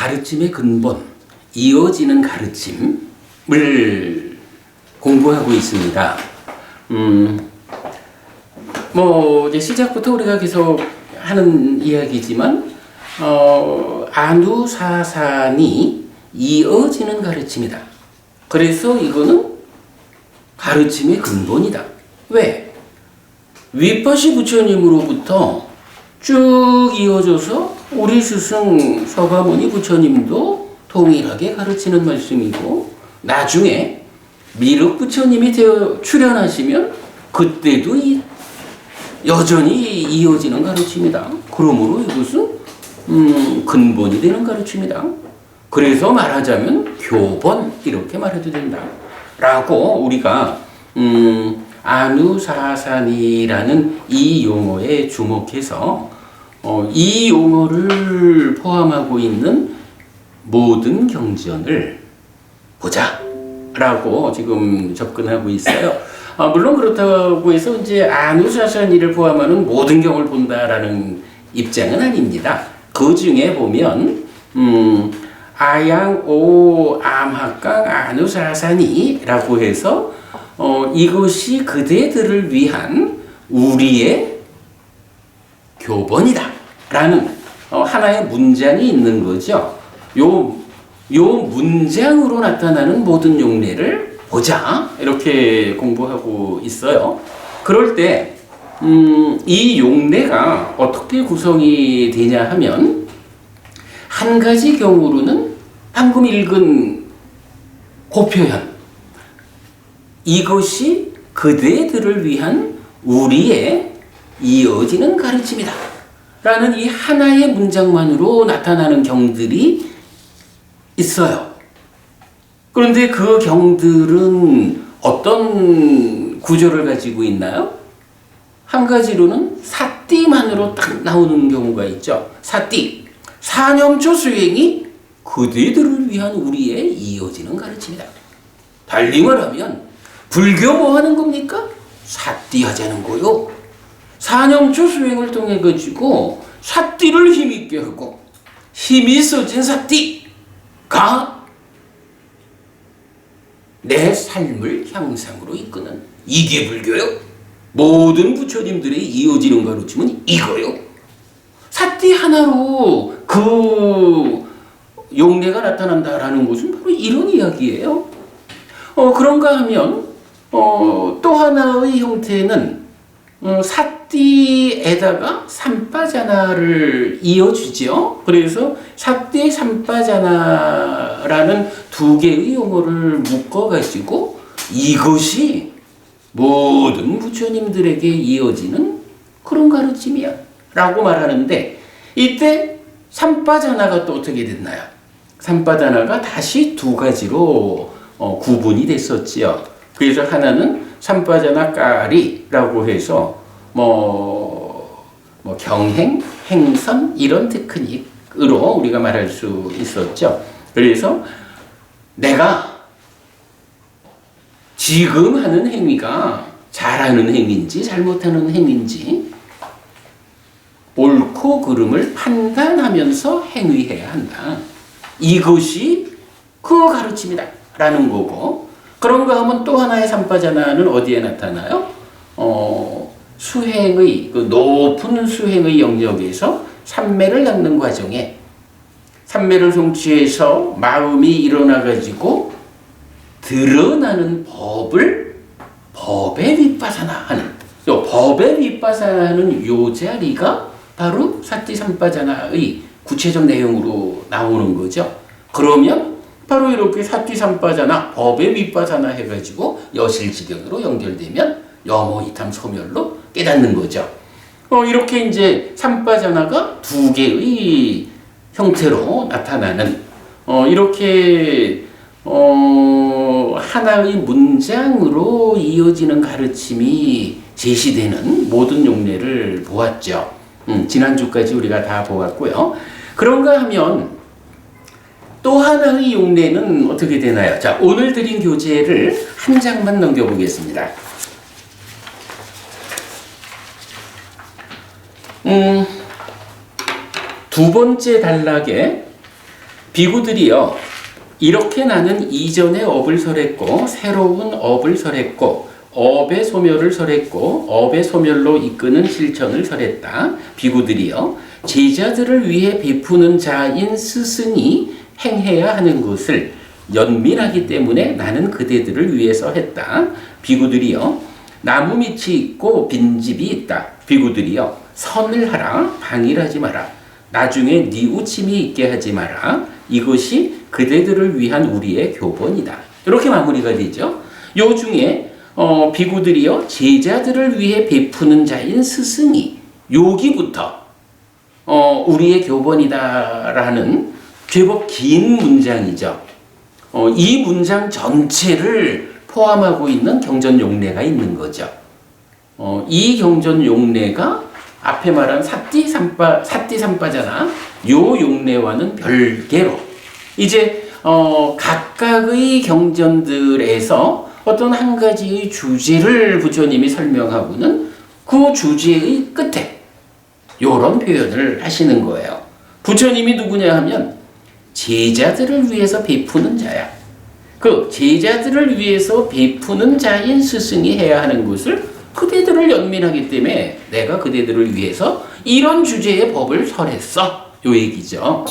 가르침의 근본, 이어지는 가르침을 공부하고 있습니다. 이제 시작부터 우리가 계속 하는 이야기지만, 안우사산이 이어지는 가르침이다. 그래서 이거는 가르침의 근본이다. 왜? 윗바시 부처님으로부터 쭉 이어져서 우리 스승 서가모니 부처님도 동일하게 가르치는 말씀이고, 나중에 미륵 부처님이 출연하시면 그때도 여전히 이어지는 가르침이다. 그러므로 이것은 근본이 되는 가르침이다. 그래서 말하자면 교본 이렇게 말해도 된다. 라고 우리가 안우사산이라는 이 용어에 주목해서 이 용어를 포함하고 있는 모든 경전을 보자 라고 지금 접근하고 있어요. 물론 그렇다고 해서 이제 안우사산이를 포함하는 모든 경을 본다라는 입장은 아닙니다. 그 중에 보면 아양오 암학강 안우사산이라고 해서 이것이 그대들을 위한 우리의 교본이다 라는 하나의 문장이 있는 거죠. 요 문장으로 나타나는 모든 용례를 보자 이렇게 공부하고 있어요. 그럴 때 이 용례가 어떻게 구성이 되냐 하면, 한 가지 경우로는 방금 읽은 고표현, 이것이 그대들을 위한 우리의 이어지는 가르침이다 라는 이 하나의 문장만으로 나타나는 경들이 있어요. 그런데 그 경들은 어떤 구조를 가지고 있나요? 한 가지로는 사띠만으로 딱 나오는 경우가 있죠. 사띠, 사념초 수행이 그대들을 위한 우리의 이어지는 가르침이다. 달리 말하면 불교 뭐 하는 겁니까? 사띠 하자는 거요. 사념초 수행을 통해 가지고 사띠를 힘있게 하고, 힘이 써진 사띠가 내 삶을 향상으로 이끄는, 이게 불교요. 모든 부처님들의 이어지는 가르침은 이거요. 사띠 하나로 그 용례가 나타난다라는 것은 바로 이런 이야기예요. 그런가 하면 또 하나의 형태는 사띠에다가 삼빠자나를 이어주죠. 그래서 사띠 삼빠자나라는 두 개의 용어를 묶어가지고 이것이 모든 부처님들에게 이어지는 그런 가르침이야 라고 말하는데, 이때 삼빠자나가 또 어떻게 됐나요? 삼빠자나가 다시 두 가지로 구분이 됐었지요. 그래서 하나는 삼빠자나 까리라고 해서 경행, 행선 이런 테크닉으로 우리가 말할 수 있었죠. 그래서 내가 지금 하는 행위가 잘하는 행위인지 잘못하는 행위인지 옳고 그름을 판단하면서 행위해야 한다. 이것이 그 가르침이다 라는 거고, 그런가 하면 또 하나의 삼빠자나는 어디에 나타나요? 수행의, 그 높은 수행의 영역에서 삼매를 닦는 과정에 삼매를 성취해서 마음이 일어나가지고 드러나는 법의 윗바사나 하는, 법의 윗바사나 하는 요 자리가 바로 사띠삼빠자나의 구체적 내용으로 나오는 거죠. 그러면 바로 이렇게 사띠삼빠자나, 법의 윗바사나 해가지고 여실지경으로 연결되면 여모이탐 소멸로 깨닫는 거죠. 이렇게 이제 삼빠자나가 두 개의 형태로 나타나는, 이렇게 하나의 문장으로 이어지는 가르침이 제시되는 모든 용례를 보았죠. 지난주까지 우리가 다 보았고요. 그런가 하면 또 하나의 용례는 어떻게 되나요? 자, 오늘 드린 교재를 한 장만 넘겨보겠습니다. 두 번째 단락에 비구들이요, 이렇게 나는 이전의 업을 설했고 새로운 업을 설했고 업의 소멸을 설했고 업의 소멸로 이끄는 실천을 설했다. 비구들이요, 제자들을 위해 베푸는 자인 스승이 행해야 하는 것을 연민하기 때문에 나는 그대들을 위해서 했다. 비구들이요, 나무 밑이 있고 빈집이 있다. 비구들이요, 선을 하라, 방일하지 마라. 나중에 뉘우침이 있게 하지 마라. 이것이 그대들을 위한 우리의 교본이다. 이렇게 마무리가 되죠. 요 중에 비구들이요, 제자들을 위해 베푸는 자인 스승이, 여기부터 우리의 교본이다라는 제법 긴 문장이죠. 이 문장 전체를 포함하고 있는 경전 용례가 있는 거죠. 이 경전 용례가 앞에 말한 사띠삼빠잖아. 요 용례와는 별개로 이제 각각의 경전들에서 어떤 한 가지의 주제를 부처님이 설명하고는 그 주제의 끝에 요런 표현을 하시는 거예요. 부처님이 누구냐 하면 제자들을 위해서 베푸는 자야. 그 제자들을 위해서 베푸는 자인 스승이 해야 하는 것을 그대들을 연민하기 때문에 내가 그대들을 위해서 이런 주제의 법을 설했어. 요 얘기죠.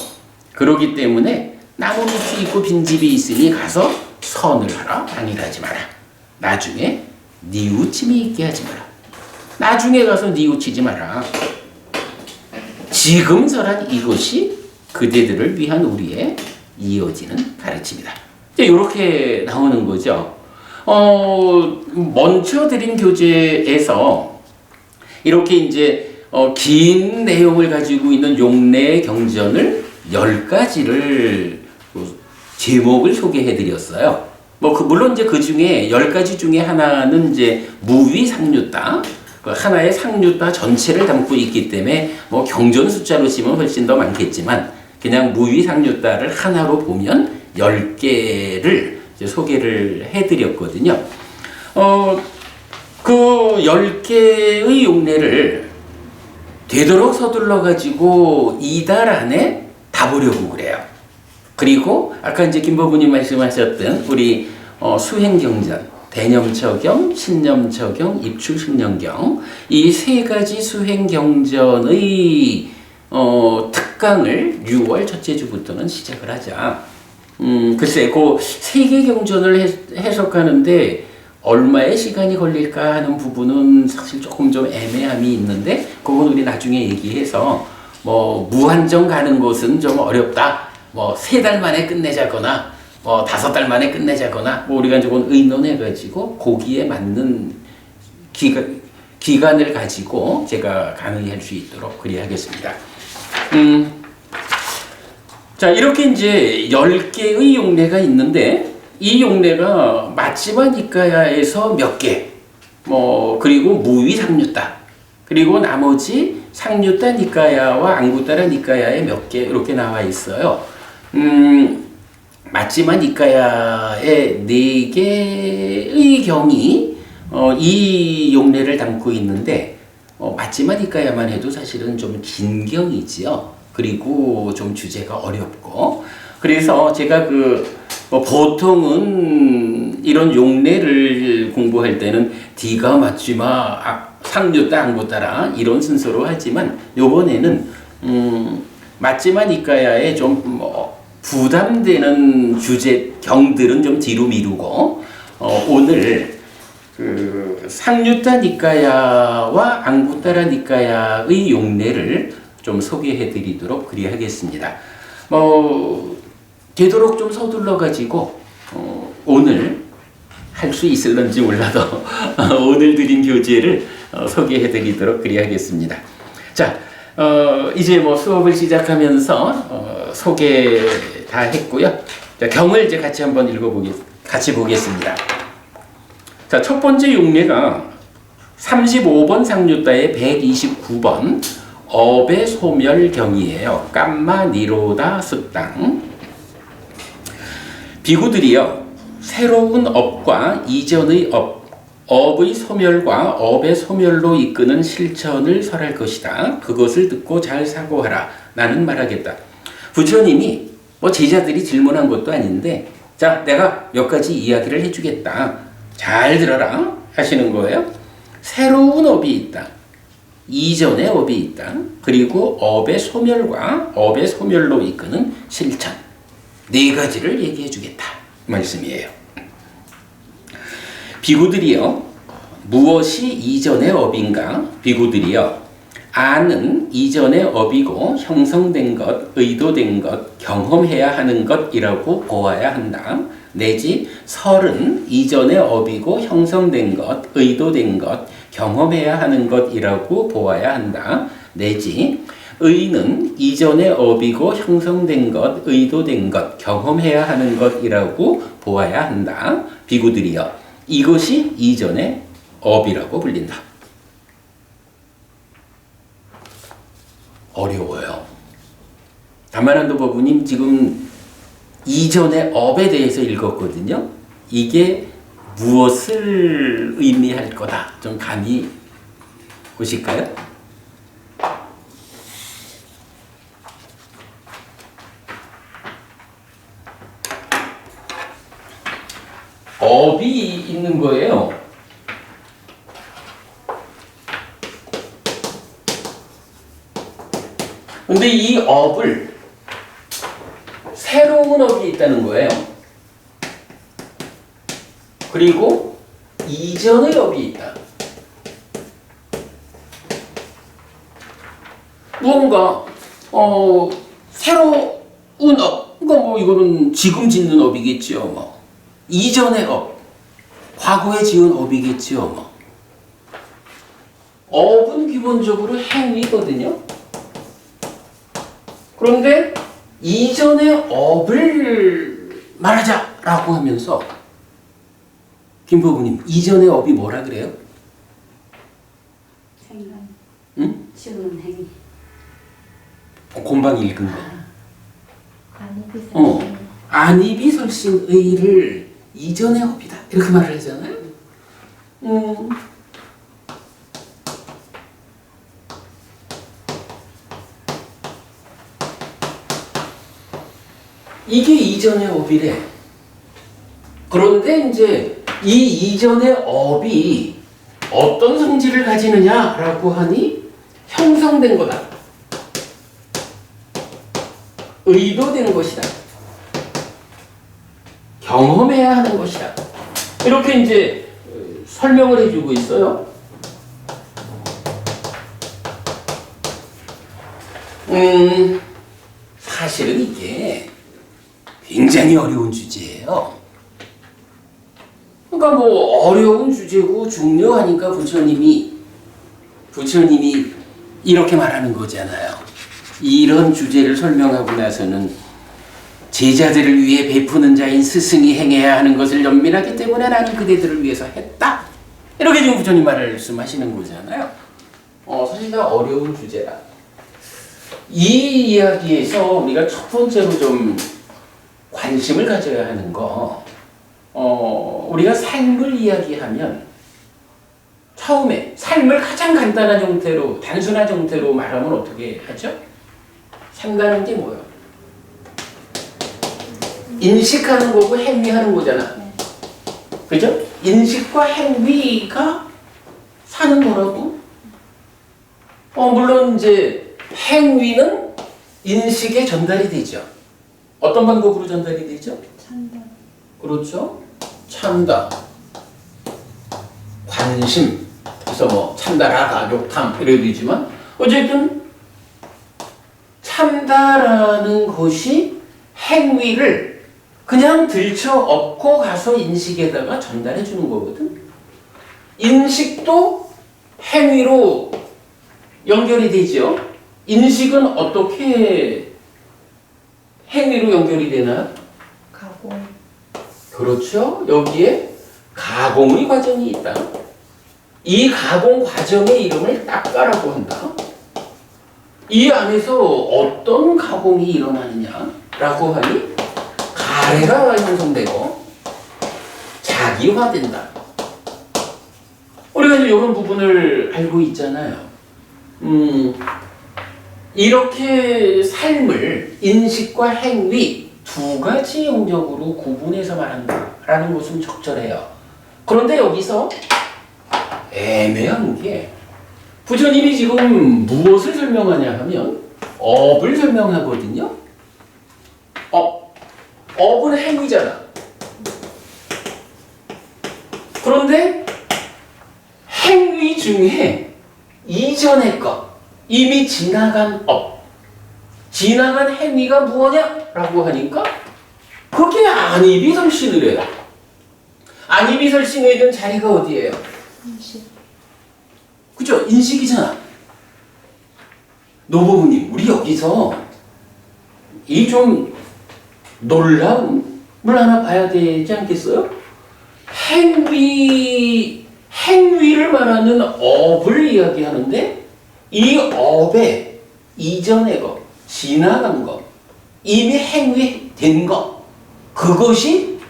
그러기 때문에 나무 밑이 있고 빈집이 있으니 가서 선을 하라, 방일하지 마라. 나중에 뉘우침이 있게 하지 마라. 나중에 가서 뉘우치지 마라. 지금 설한 이것이 그대들을 위한 우리의 이어지는 가르침이다. 이렇게 나오는 거죠. 먼저 드린 교재에서 이렇게 이제 긴 내용을 가지고 있는 용례 경전을 10가지를 제목을 소개해 드렸어요. 물론 이제 그 중에 10가지 중에 하나는 이제 무위상류따, 하나의 상류따 전체를 담고 있기 때문에 경전 숫자로 치면 훨씬 더 많겠지만 그냥 무위상류따를 하나로 보면 10개를 이제 소개를 해드렸거든요. 그 10개의 용례를 되도록 서둘러가지고 2달 안에 다 보려고 그래요. 그리고 아까 이제 김법부님 말씀하셨던 우리 수행경전, 대념처경, 신념처경, 입출신념경, 이 3가지 수행경전의 특강을 6월 첫째 주부터는 시작을 하자. 글쎄, 그 3개 경전을 해석하는데 얼마의 시간이 걸릴까 하는 부분은 사실 조금 좀 애매함이 있는데, 그건 우리 나중에 얘기해서, 무한정 가는 것은 좀 어렵다. 3달 만에 끝내자거나, 5달 만에 끝내자거나, 우리가 조금 의논해가지고, 거기에 맞는 기간을 가지고 제가 강의할 수 있도록 그리하겠습니다. 자, 이렇게 이제 10개의 용례가 있는데, 이 용례가 마지막 니까야에서 몇 개, 그리고 무위상류따, 그리고 나머지 상류따 니까야와 앙구따라 니까야에 몇 개 이렇게 나와 있어요. 마지막 니까야의 4개의 경이 이 용례를 담고 있는데, 마지막 니까야만 해도 사실은 좀 긴 경이지요. 그리고 좀 주제가 어렵고, 그래서 제가 보통은 이런 용례를 공부할 때는 디가 맞지마, 상류따, 앙구따라 이런 순서로 하지만, 요번에는 마지막 니까야에 좀 부담되는 주제 경들은 좀 뒤로 미루고, 오늘 상류따 니까야와 앙구따라 니까야의 용례를 좀 소개해 드리도록 그리하겠습니다. 되도록 좀 서둘러 가지고 오늘 할 수 있을런지 몰라도 오늘 드린 교재를 소개해 드리도록 그리하겠습니다. 자, 이제 수업을 시작하면서 소개 다 했고요. 자, 경을 이제 같이 한번 같이 보겠습니다. 자, 첫 번째 용례가 35번 상류따의 129번 업의 소멸경이에요. 깜마 니로다 습당. 비구들이요, 새로운 업과 이전의 업의 소멸과 업의 소멸로 이끄는 실천을 설할 것이다. 그것을 듣고 잘 사고하라. 나는 말하겠다. 부처님이 뭐 제자들이 질문한 것도 아닌데 자, 내가 몇 가지 이야기를 해주겠다. 잘 들어라 하시는 거예요. 새로운 업이 있다. 이전의 업이 있다. 그리고 업의 소멸과 업의 소멸로 이끄는 실천. 네 가지를 얘기해 주겠다. 말씀이에요. 비구들이요. 무엇이 이전의 업인가? 비구들이요. 아는 이전의 업이고 형성된 것, 의도된 것, 경험해야 하는 것이라고 보아야 한다. 내지 설은 이전의 업이고 형성된 것, 의도된 것, 경험해야 하는 것이라고 보아야 한다. 내지 의는 이전의 업이고 형성된 것, 의도된 것, 경험해야 하는 것이라고 보아야 한다. 비구들이여, 이것이 이전의 업이라고 불린다. 어려워요. 다만한도 법부님 지금 이전의 업에 대해서 읽었거든요. 이게 무엇을 의미할 거다. 좀 감이 오실까요? 업이 있는 거예요. 근데 이 업을 새로운 업이 있다는 거예요. 그리고 이전의 업이 있다. 무언가 새로운 업, 그러니까 뭐 이거는 지금 짓는 업이겠지요. 뭐 이전의 업, 과거에 지은 업이겠지요. 뭐 업은 기본적으로 행위거든요. 그런데 이전의 업을 말하자라고 하면서 김부부님, 이전의 업이 뭐라 그래요? 생각. 응? 지우는 행위. 곰방 읽은 거. 안이비설신. 안이비설신의를 이전의 업이다. 이렇게 말을 하잖아요. 이게 이전의 업이래. 그런데 이제 이 이전의 업이 어떤 성질을 가지느냐라고 하니 형성된 거다. 의도된 것이다. 경험해야 하는 것이다. 이렇게 이제 설명을 해주고 있어요. 사실은 이게 굉장히 어려운 주제예요. 그러니까 뭐 어려운 주제고 중요하니까 부처님이 이렇게 말하는 거잖아요. 이런 주제를 설명하고 나서는 제자들을 위해 베푸는 자인 스승이 행해야 하는 것을 연민하기 때문에 나는 그대들을 위해서 했다. 이렇게 지금 부처님 말씀하시는 거잖아요. 사실 다 어려운 주제라. 이 이야기에서 우리가 첫 번째로 좀 관심을 가져야 하는 거, 우리가 삶을 이야기하면 처음에 삶을 가장 간단한 형태로, 단순한 형태로 말하면 어떻게 하죠? 삶이라는 게 뭐예요? 인식하는 거고 행위하는 거잖아. 그죠? 인식과 행위가 사는 거라고. 물론 이제 행위는 인식에 전달이 되죠. 어떤 방법으로 전달이 되죠? 참다. 그렇죠. 참다, 관심, 그래서 뭐 참다라가, 욕탐 이래도 되지만 어쨌든 참다라는 것이 행위를 그냥 들쳐 업고 가서 인식에다가 전달해 주는 거거든. 인식도 행위로 연결이 되죠. 인식은 어떻게 행위로 연결이 되나요? 가공. 그렇죠. 여기에 가공의 과정이 있다. 이 가공 과정의 이름을 닦아라고 한다. 이 안에서 어떤 가공이 일어나느냐라고 하니 가래가 형성되고 자기화된다. 우리가 이제 이런 부분을 알고 있잖아요. 이렇게 삶을 인식과 행위 두 가지 영역으로 구분해서 말한다라는 것은 적절해요. 그런데 여기서 애매한 게 부처님이 지금 무엇을 설명하냐 하면 업을 설명하거든요. 업은 행위잖아. 그런데 행위 중에 이전의 것, 이미 지나간 업, 지나간 행위가 무엇냐라고 하니까 그게 안이비설신을 해요. 안이비설신에 있는 자리가 어디예요? 인식. 그죠? 인식이잖아. 노부부님, 우리 여기서 이 좀 놀라운 물 하나 봐야 되지 않겠어요? 행위를 말하는 업을 이야기하는데 이 업의 이전의 것, 지나간 것, 이미 행위된 것, 그것이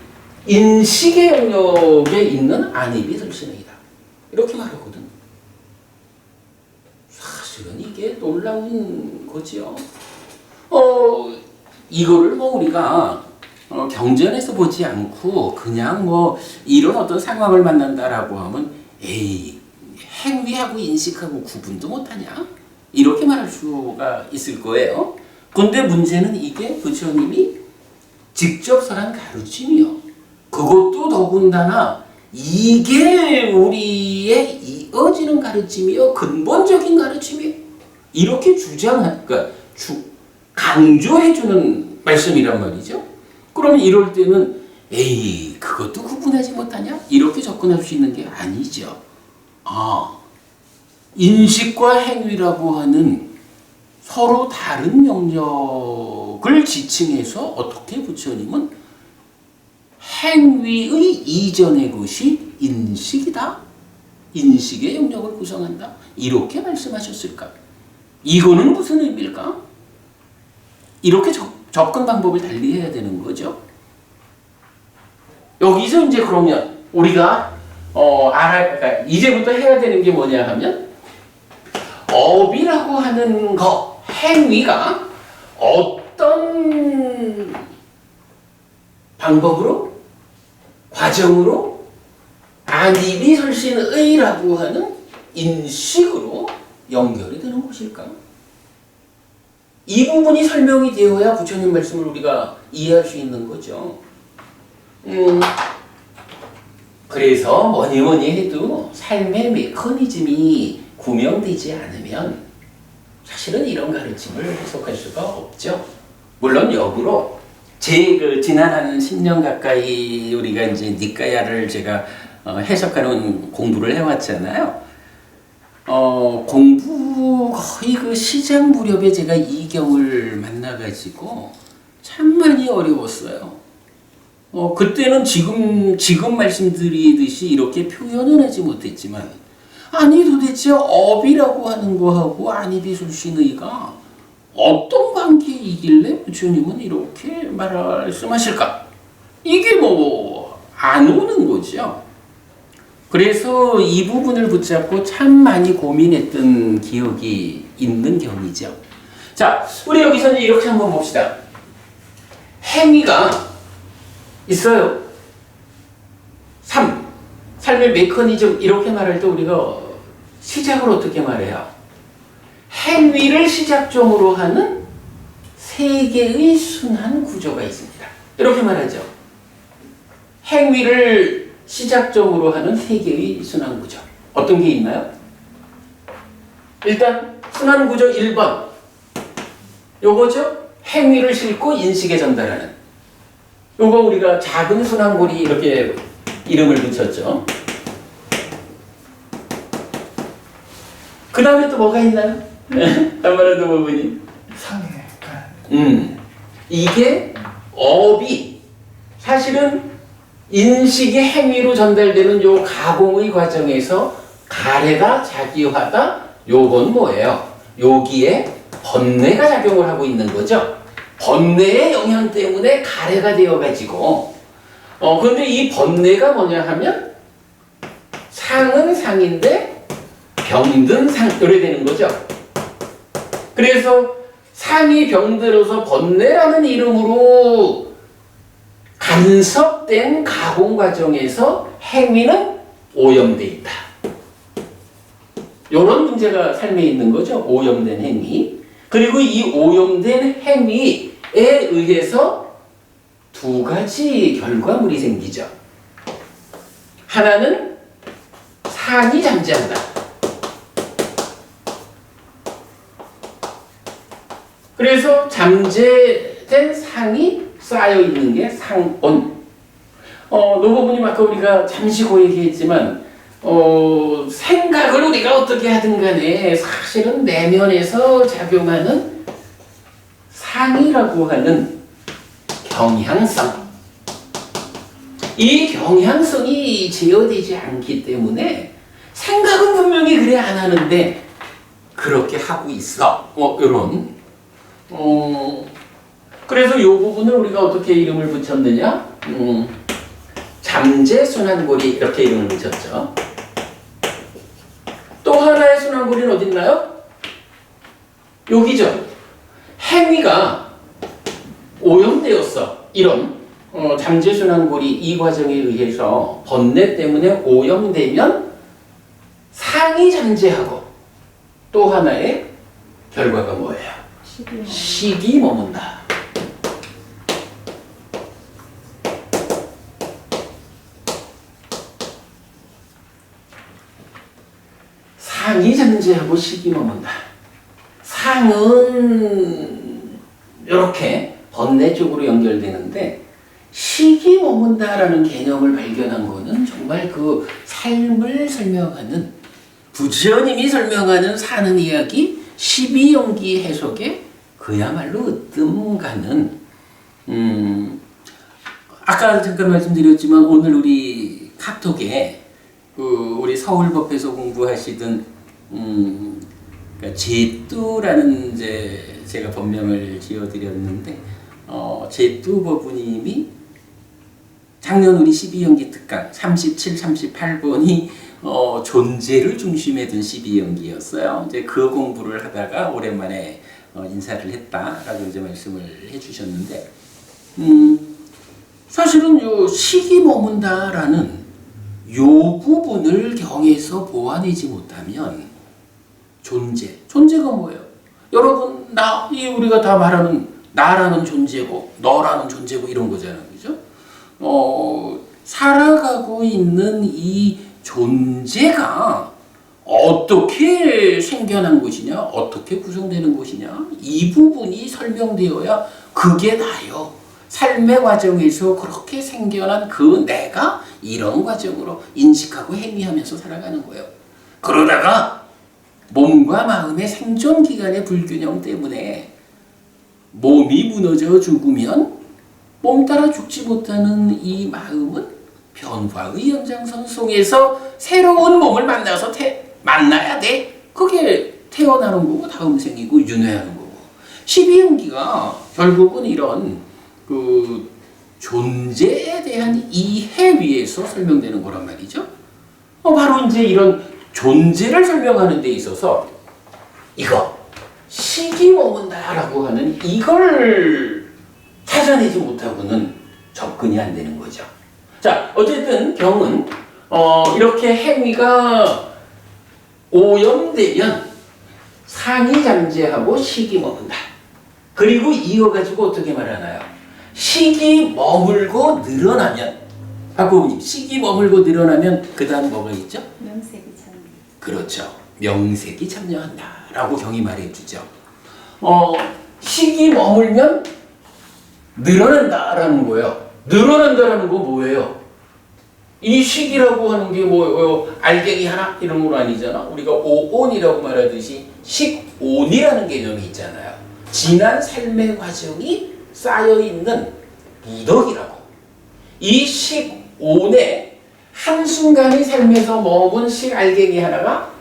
인식의 영역에 있는 안이비설신이다. 이렇게 말하거든. 사실은 이게 놀라운 거지요. 이거를 우리가 경전에서 보지 않고 그냥 이런 어떤 상황을 만난다라고 하면 에이, 행위하고 인식하고 구분도 못하냐? 이렇게 말할 수가 있을 거예요. 근데 문제는 이게 부처님이 직접 설한 가르침이요. 그것도 더군다나 이게 우리의 이어지는 가르침이요. 근본적인 가르침이요. 이렇게 강조해주는 말씀이란 말이죠. 그러면 이럴 때는 에이, 그것도 구분하지 못하냐? 이렇게 접근할 수 있는 게 아니죠. 인식과 행위라고 하는 서로 다른 영역을 지칭해서 어떻게 부처님은 행위의 이전의 것이 인식이다. 인식의 영역을 구성한다. 이렇게 말씀하셨을까? 이거는 무슨 의미일까? 이렇게 접근 방법을 달리 해야 되는 거죠. 여기서 이제 그러면 우리가 그러니까 이제부터 해야 되는 게 뭐냐 하면 업이라고 하는 거, 행위가 어떤 방법으로, 과정으로 안이비설신의라고 하는 인식으로 연결이 되는 것일까? 이 부분이 설명이 되어야 부처님 말씀을 우리가 이해할 수 있는 거죠. 그래서 뭐니 해도 삶의 메커니즘이 구명되지 않으면 사실은 이런 가르침을 해석할 수가 없죠. 물론 역으로 지난 한 10년 가까이 우리가 이제 니까야를 제가 해석하는 공부를 해왔잖아요. 공부 거의 그 시작 무렵에 제가 이 경을 만나가지고 참 많이 어려웠어요. 그때는 지금 말씀드리듯이 이렇게 표현은 하지 못했지만, 아니 도대체 업이라고 하는 거하고 안이비술신의가 어떤 관계이길래 부처님은 이렇게 말씀하실까? 이게 안 오는 거죠. 그래서 이 부분을 붙잡고 참 많이 고민했던 기억이 있는 경이죠. 자, 우리 여기서 이렇게 한번 봅시다. 행위가 있어요. 삶의 메커니즘 이렇게 말할 때 우리가 시작을 어떻게 말해요? 행위를 시작점으로 하는 세 개의 순환 구조가 있습니다. 이렇게 말하죠. 행위를 시작점으로 하는 세 개의 순환 구조. 어떤 게 있나요? 일단 순환 구조 1번. 요거죠. 행위를 싣고 인식에 전달하는. 요거 우리가 작은 순환고리 이렇게 이름을 붙였죠. 그 다음에 또 뭐가 있나요? 한마라도 부분이. 이게 업이 사실은 인식이 행위로 전달되는 요 가공의 과정에서 가래가 자기화다. 요건 뭐예요? 여기에 번뇌가 작용을 하고 있는 거죠. 번뇌의 영향 때문에 가래가 되어가지고 근데 이 번뇌가 뭐냐 하면 상은 상인데 병든 상 이래 되는 거죠. 그래서 상이 병들어서 번뇌라는 이름으로 간섭된 가공 과정에서 행위는 오염돼 있다. 이런 문제가 삶에 있는 거죠. 오염된 행위. 그리고 이 오염된 행위에 의해서 두 가지 결과물이 생기죠. 하나는 상이 잠재한다. 그래서 잠재된 상이 쌓여 있는 게 상온. 노부부님 아까 우리가 잠시 고 얘기했지만 생각을 우리가 어떻게 하든 간에 사실은 내면에서 작용하는 상이라고 하는 경향성. 이 경향성이 제어되지 않기 때문에 생각은 분명히 그래 안 하는데 그렇게 하고 있어. 이런. 그래서 이 부분을 우리가 어떻게 이름을 붙였느냐? 잠재순환고리 이렇게 이름을 붙였죠. 또 하나의 순환고리는 어디 있나요? 여기죠. 행위가 오염되었어. 이런 잠재순환고리 이 과정에 의해서 번뇌 때문에 오염되면 상이 잠재하고 또 하나의 결과가 뭐예요? 식이 머문다. 상이 잠재하고 식이 머문다. 상은 이렇게 번뇌 쪽으로 연결되는데 식이 머문다라는 개념을 발견한 거는 정말 그 삶을 설명하는 부처님이 설명하는 사는 이야기 12연기 해석에 그야말로 으뜸 가는 아까 잠깐 말씀드렸지만 오늘 우리 카톡에 우리 서울법에서 공부하시던 그러니까 제뚜라는 이제 제가 법명을 지어드렸는데 제뚜 법부님이 작년 우리 12연기 특강 37, 38번이 존재를 중심에 둔 12연기였어요. 이제 그 공부를 하다가 오랜만에 인사를 했다라고 이제 말씀을 해주셨는데 사실은 요 식이 머문다라는 요 부분을 경에서 보완하지 못하면 존재가 뭐예요? 여러분 이 우리가 다 말하는 나라는 존재고 너라는 존재고 이런 거잖아요, 그죠? 살아가고 있는 이 존재가 어떻게 생겨난 것이냐, 어떻게 구성되는 것이냐, 이 부분이 설명되어야 그게 나요. 삶의 과정에서 그렇게 생겨난 그 내가 이런 과정으로 인식하고 행위하면서 살아가는 거예요. 그러다가 몸과 마음의 생존 기간의 불균형 때문에 몸이 무너져 죽으면 몸 따라 죽지 못하는 이 마음은 변화의 연장선 속에서 새로운 몸을 만나야 돼. 그게 태어나는 거고 다음 생이고 윤회하는 거고. 12연기가 결국은 이런 그 존재에 대한 이해 위에서 설명되는 거란 말이죠. 바로 이제 이런 존재를 설명하는 데 있어서 이거 식이 머문다라고 하는 이걸 찾아내지 못하고는 접근이 안 되는 거죠. 자, 어쨌든 경은 이렇게 행위가 오염되면 상이 잠재하고 식이 머문다. 그리고 이어가지고 어떻게 말하나요? 식이 머물고 늘어나면 박고부님 식이 머물고 늘어나면 그 다음 뭐가 있죠? 명색이 참여. 그렇죠. 명색이 참여한다 라고 경이 말해주죠. 식이 머물면 늘어난다라는 거예요. 늘어난다라는 건 뭐예요? 이 식이라고 하는 게 뭐예요? 알갱이 하나 이런 건 아니잖아. 우리가 오온이라고 말하듯이 식온이라는 개념이 있잖아요. 지난 삶의 과정이 쌓여있는 무덕이라고. 이 식온에 한순간의 삶에서 머문 식알갱이 하나가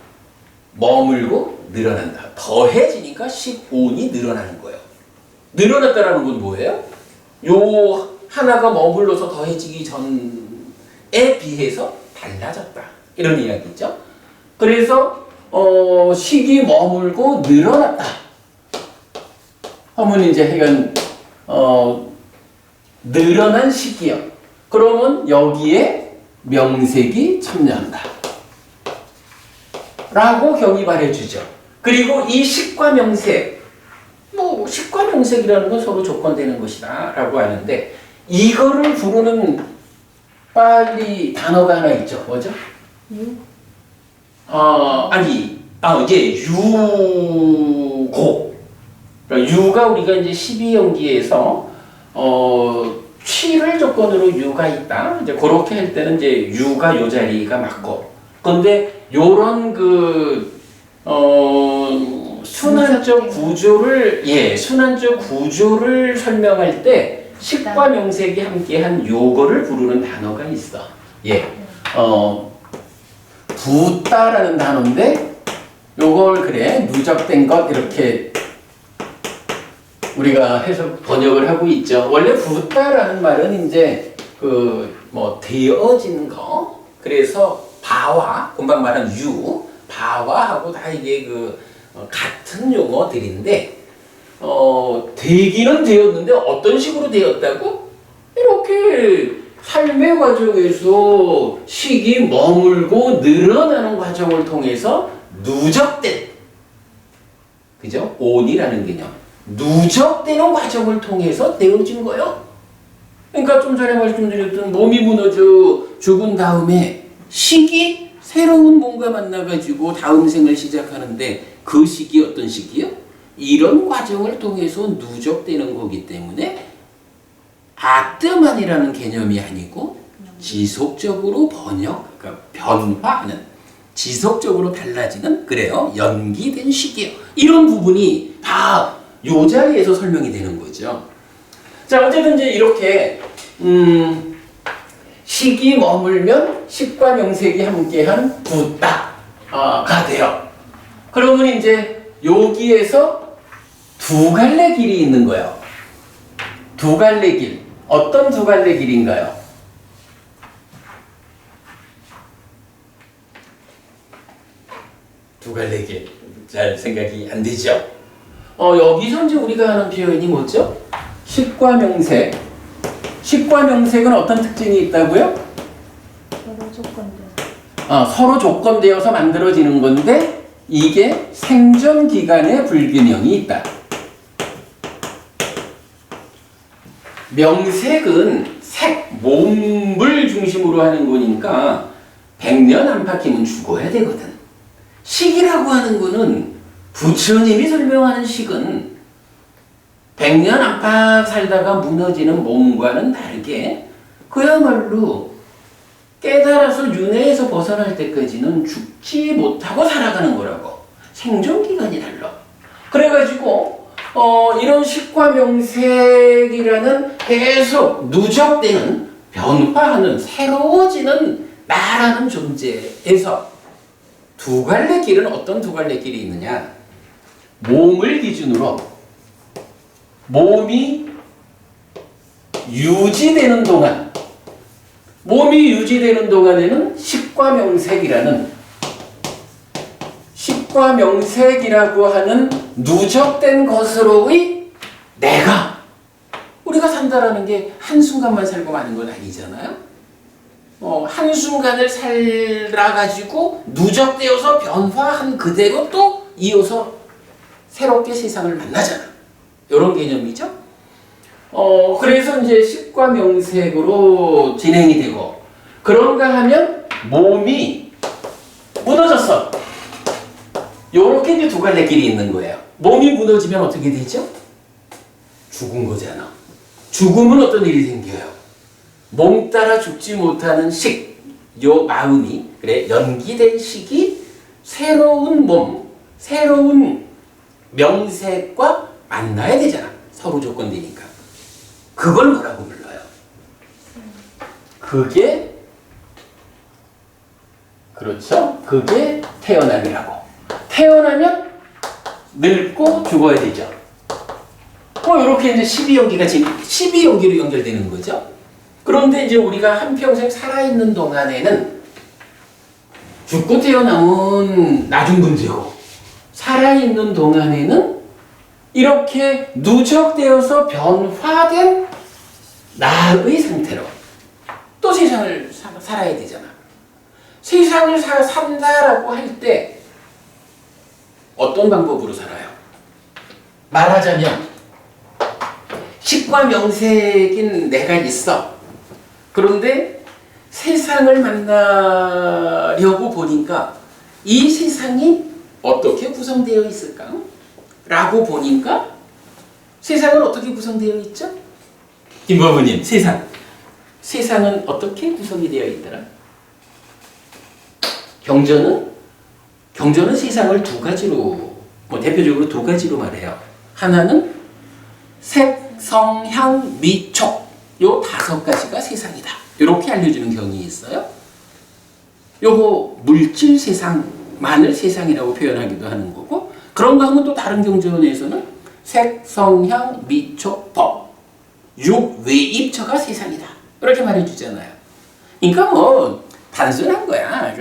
머물고 늘어난다. 더해지니까 식온이 늘어나는 거예요. 늘어났다라는 건 뭐예요? 요 하나가 머물러서 더해지기 전에 비해서 달라졌다. 이런 이야기죠. 그래서 식이 머물고 늘어났다. 하면 이제 하여간 늘어난 시기요. 그러면 여기에 명색이 참여한다. 라고 경입을 주죠. 그리고 이 식과 명색, 뭐 식과 명색이라는 건 서로 조건되는 것이다 라고 하는데 이거를 부르는 빨리 단어가 하나 있죠. 뭐죠? 이제 유고. 그러니까 유가 우리가 이제 12연기에서 취를 조건으로 유가 있다. 이제 그렇게 할 때는 이제 유가 요 자리가 맞고. 근데 요런 순환적 구조를 설명할 때 식과 명색이 함께한 요거를 부르는 단어가 있어. 붓다라는 단어인데 요걸 그래 누적된 것 이렇게 우리가 해서 번역을 하고 있죠. 원래 붓다라는 말은 이제 되어진 거. 그래서 바와 금방 말한 유 바와하고 다 이게 같은 용어들인데 되기는 되었는데 어떤 식으로 되었다고? 이렇게 삶의 과정에서 식이 머물고 늘어나는 과정을 통해서 누적된, 그죠? 온이라는 개념. 누적되는 과정을 통해서 되어진 거예요. 그러니까 좀 전에 말씀드렸던 몸이 무너져 죽은 다음에 식이 새로운 몸과 만나가지고 다음 생을 시작하는데 그 식이 어떤 식이요? 이런 과정을 통해서 누적되는 거기 때문에 아뜨만이라는 개념이 아니고 지속적으로 그러니까 변화하는, 지속적으로 달라지는, 그래요, 연기된 식이에요. 이런 부분이 다 요 자리에서 설명이 되는 거죠. 자, 어쨌든 이제 이렇게 식이 머물면 식과 명색이 함께한 붓다가 돼요. 그러면 이제 여기에서 두 갈래 길이 있는 거예요. 두 갈래 길. 어떤 두 갈래 길인가요? 두 갈래 길. 잘 생각이 안 되죠? 여기서 이제 우리가 하는 표현이 뭐죠? 식과 명색. 식과 명색은 어떤 특징이 있다고요? 서로 조건되어. 서로 조건되어서 만들어지는 건데 이게 생존 기간에 불균형이 있다. 명색은 몸을 중심으로 하는 거니까 100년 안팎이면 죽어야 되거든. 식이라고 하는 거는 부처님이 설명하는 식은 100년 안팎 살다가 무너지는 몸과는 다르게 그야말로 깨달아서 윤회에서 벗어날 때까지는 죽지 못하고 살아가는 거라고. 생존기간이 달라. 그래가지고 이런 식과 명색이라는 계속 누적되는, 변화하는, 새로워지는 나라는 존재에서 두 갈래 길은 어떤 두 갈래 길이 있느냐? 몸을 기준으로 몸이 유지되는 동안, 몸이 유지되는 동안에는 식과 명색이라고 하는 누적된 것으로의 내가, 우리가 산다라는 게 한순간만 살고 마는 건 아니잖아요. 한순간을 살아가지고 누적되어서 변화한 그대로 또 이어서 새롭게 세상을 만나잖아. 이런 개념이죠. 그래서 이제 식과 명색으로 진행이 되고, 그런가 하면 몸이 무너졌어. 요렇게 이제 두 갈래 길이 있는 거예요. 몸이 무너지면 어떻게 되죠? 죽은 거잖아. 죽으면 어떤 일이 생겨요? 몸 따라 죽지 못하는 식, 요 마음이, 그래, 연기된 식이 새로운 몸, 새로운 명색과 만나야 되잖아. 서로 조건되니까. 그걸 뭐라고 불러요? 그게, 그렇죠? 그게 태어남이라고. 태어나면 늙고 죽어야 되죠. 이렇게 이제 12연기로 연결되는 거죠. 그런데 이제 우리가 한평생 살아있는 동안에는 죽고 태어나면 나중 문제고, 살아있는 동안에는 이렇게 누적되어서 변화된 나의 상태로 또 세상을 살아야 되잖아. 세상을 산다라고 할 때 어떤 방법으로 살아요? 말하자면 식과 명색인 내가 있어. 그런데 세상을 만나려고 보니까 이 세상이 어떻게 구성되어 있을까? 라고 보니까 세상은 어떻게 구성되어 있죠? 김법우님, 세상은 어떻게 구성이 되어 있더라? 경전은 세상을 두 가지로, 대표적으로 두 가지로 말해요. 하나는 색, 성, 향, 미, 촉. 요 5가지가 세상이다. 이렇게 알려주는 경이 있어요. 요거 물질 세상만을 세상이라고 표현하기도 하는 거고, 그런가 하면 또 다른 경전에서는 색, 성, 향, 미, 촉, 법. 6, 외, 입처가 세상이다. 이렇게 말해주잖아요. 그러니까 뭐 단순한 거야.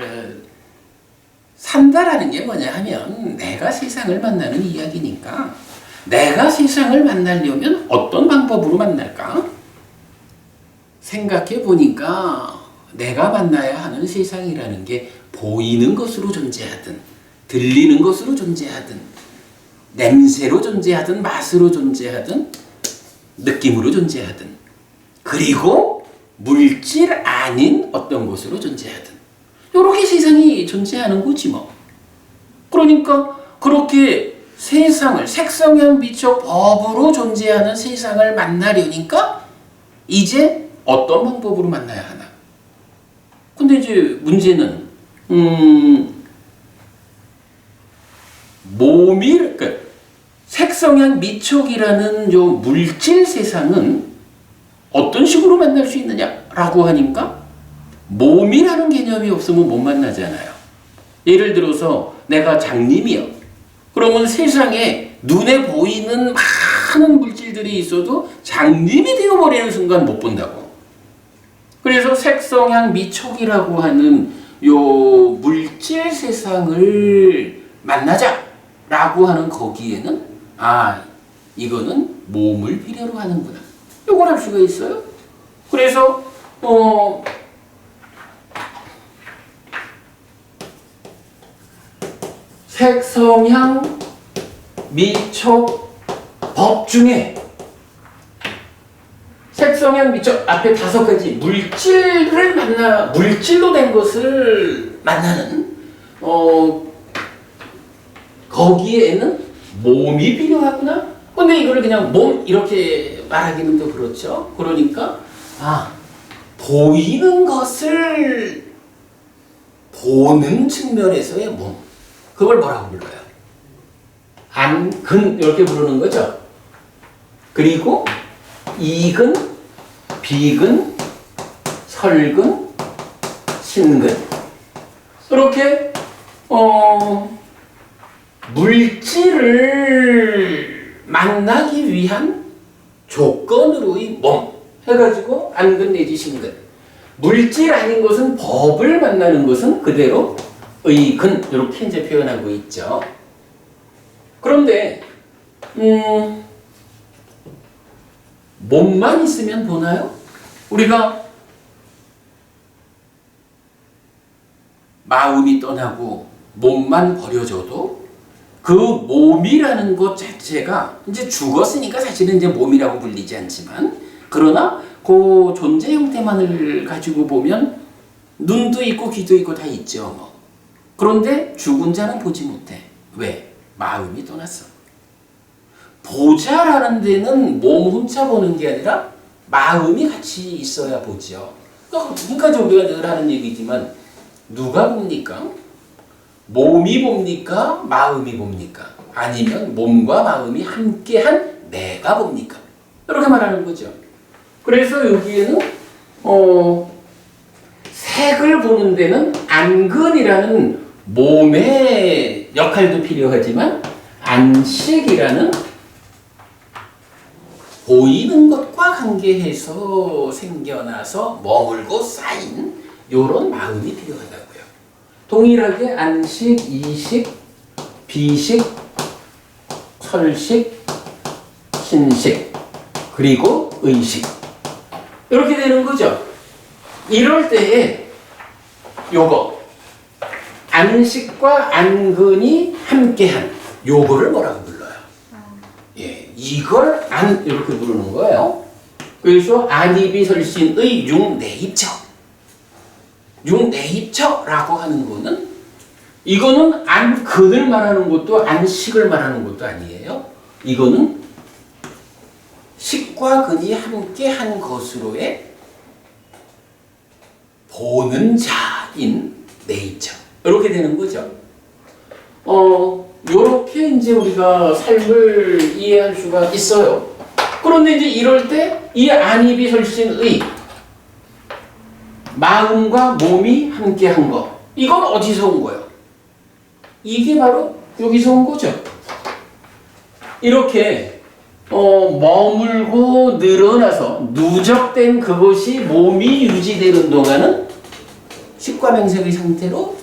산다라는 게 뭐냐 하면 내가 세상을 만나는 이야기니까 내가 세상을 만나려면 어떤 방법으로 만날까? 생각해 보니까 내가 만나야 하는 세상이라는 게 보이는 것으로 존재하든 들리는 것으로 존재하든 냄새로 존재하든 맛으로 존재하든 느낌으로 존재하든 그리고 물질 아닌 어떤 것으로 존재하든 이렇게 세상이 존재하는 거지 뭐. 그러니까 그렇게 세상을 색성향 미촉 법으로 존재하는 세상을 만나려니까 이제 어떤 방법으로 만나야 하나. 근데 이제 문제는 몸이 그러니까 색성향 미촉이라는 요 물질 세상은 어떤 식으로 만날 수 있느냐라고 하니까 몸이라는 개념이 없으면 못 만나잖아요. 예를 들어서 내가 장님이요. 그러면 세상에 눈에 보이는 많은 물질들이 있어도 장님이 되어버리는 순간 못 본다고. 그래서 색성향 미촉이라고 하는 요 물질 세상을 만나자라고 하는 거기에는 이거는 몸을 필요로 하는구나. 요걸 알 수가 있어요. 그래서 색성향 미촉 법 중에 색성향 미촉 앞에 5가지 물질로 된 것을 만나는 거기에는 몸이 필요하구나. 근데 이거를 그냥 몸 이렇게 말하기는 또 그렇죠. 그러니까 보이는 것을 보는 측면에서의 몸. 그걸 뭐라고 불러요? 안근 이렇게 부르는 거죠. 그리고 이근, 비근, 설근, 신근 이렇게 물질을 만나기 위한 조건으로의 몸 해가지고 안근 내지 신근. 물질 아닌 것은 법을 만나는 것은 그대로 의근 이렇게 이제 표현하고 있죠. 그런데 몸만 있으면 보나요? 우리가 마음이 떠나고 몸만 버려져도 그 몸이라는 것 자체가 이제 죽었으니까 사실은 이제 몸이라고 불리지 않지만 그러나 그 존재 형태만을 가지고 보면 눈도 있고 귀도 있고 다 있죠. 뭐. 그런데 죽은 자는 보지 못해. 왜? 마음이 떠났어. 보자라는 데는 몸 혼자 보는 게 아니라 마음이 같이 있어야 보죠. 그러니까 우리가 늘 하는 얘기지만 누가 봅니까? 몸이 봅니까? 마음이 봅니까? 아니면 몸과 마음이 함께한 내가 봅니까? 이렇게 말하는 거죠. 그래서 여기에는 색을 보는 데는 안근이라는 몸의 역할도 필요하지만 안식이라는 보이는 것과 관계해서 생겨나서 머물고 쌓인 이런 마음이 필요하다고요. 동일하게 안식, 이식, 비식, 설식, 신식, 그리고 의식 이렇게 되는 거죠. 이럴 때에 요거 안식과 안근이 함께한 요거를 뭐라고 불러요? 예, 이걸 안 이렇게 부르는 거예요. 그래서 안입이설신의 육내입처라고 하는 거는 이거는 안근을 말하는 것도 안식을 말하는 것도 아니에요. 이거는 식과 근이 함께한 것으로의 보는 자인 네이처 이렇게 되는 거죠. 요렇게 이제 우리가 삶을 이해할 수가 있어요. 그런데 이제 이럴 때 이 안입이설신의 마음과 몸이 함께한 거 이건 어디서 온 거예요? 이게 바로 여기서 온 거죠. 이렇게 머물고 늘어나서 누적된 그것이 몸이 유지되는 동안은 식과맹색의 상태로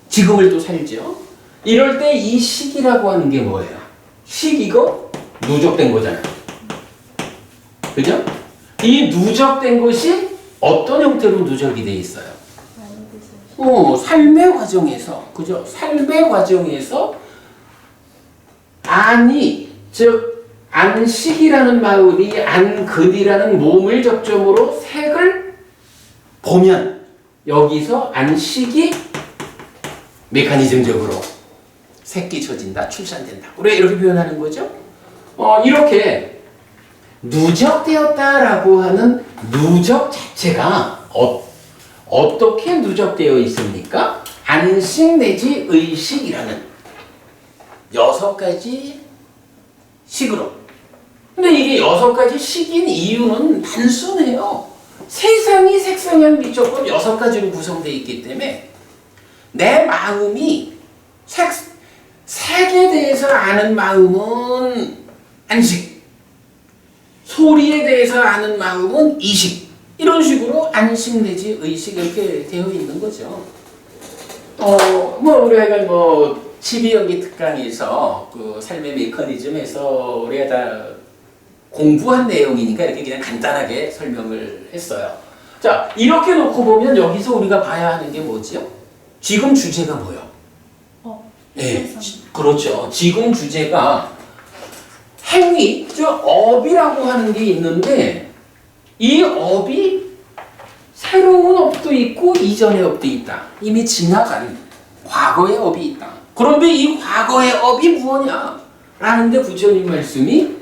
지금을 또 살죠. 이럴 때 이 식이라고 하는 게 뭐예요? 식 이거 누적된 거잖아요. 그죠? 이 누적된 것이 어떤 형태로 누적이 돼 있어요? 삶의 과정에서, 그죠? 삶의 과정에서 안이, 즉 안식이라는 마음이 안근이라는 몸을 접점으로 색을 보면 여기서 안식이 메커니즘적으로 새끼 쳐진다, 출산된다. 우리가 이렇게 표현하는 거죠. 이렇게 누적되었다라고 하는 누적 자체가 어떻게 누적되어 있습니까? 안식 내지 의식이라는 6가지 식으로. 근데 이게 6가지 식인 이유는 단순해요. 세상이 색상형 미조건 6가지로 구성되어 있기 때문에 내 마음이 색에 대해서 아는 마음은 안식, 소리에 대해서 아는 마음은 이식, 이런 식으로 안식 내지 의식 이렇게 되어 있는 거죠. 우리가 치비연기 특강에서 그 삶의 메커니즘에서 우리가 다 공부한 내용이니까 이렇게 그냥 간단하게 설명을 했어요. 자, 이렇게 놓고 보면 여기서 우리가 봐야 하는 게 뭐죠? 지금 주제가 뭐요? 네, 그렇죠. 지금 주제가 행위, 즉 업이라고 하는 게 있는데 이 업이 새로운 업도 있고 이전의 업도 있다. 이미 지나간 과거의 업이 있다. 그런데 이 과거의 업이 무엇냐? 라는데 부처님 말씀이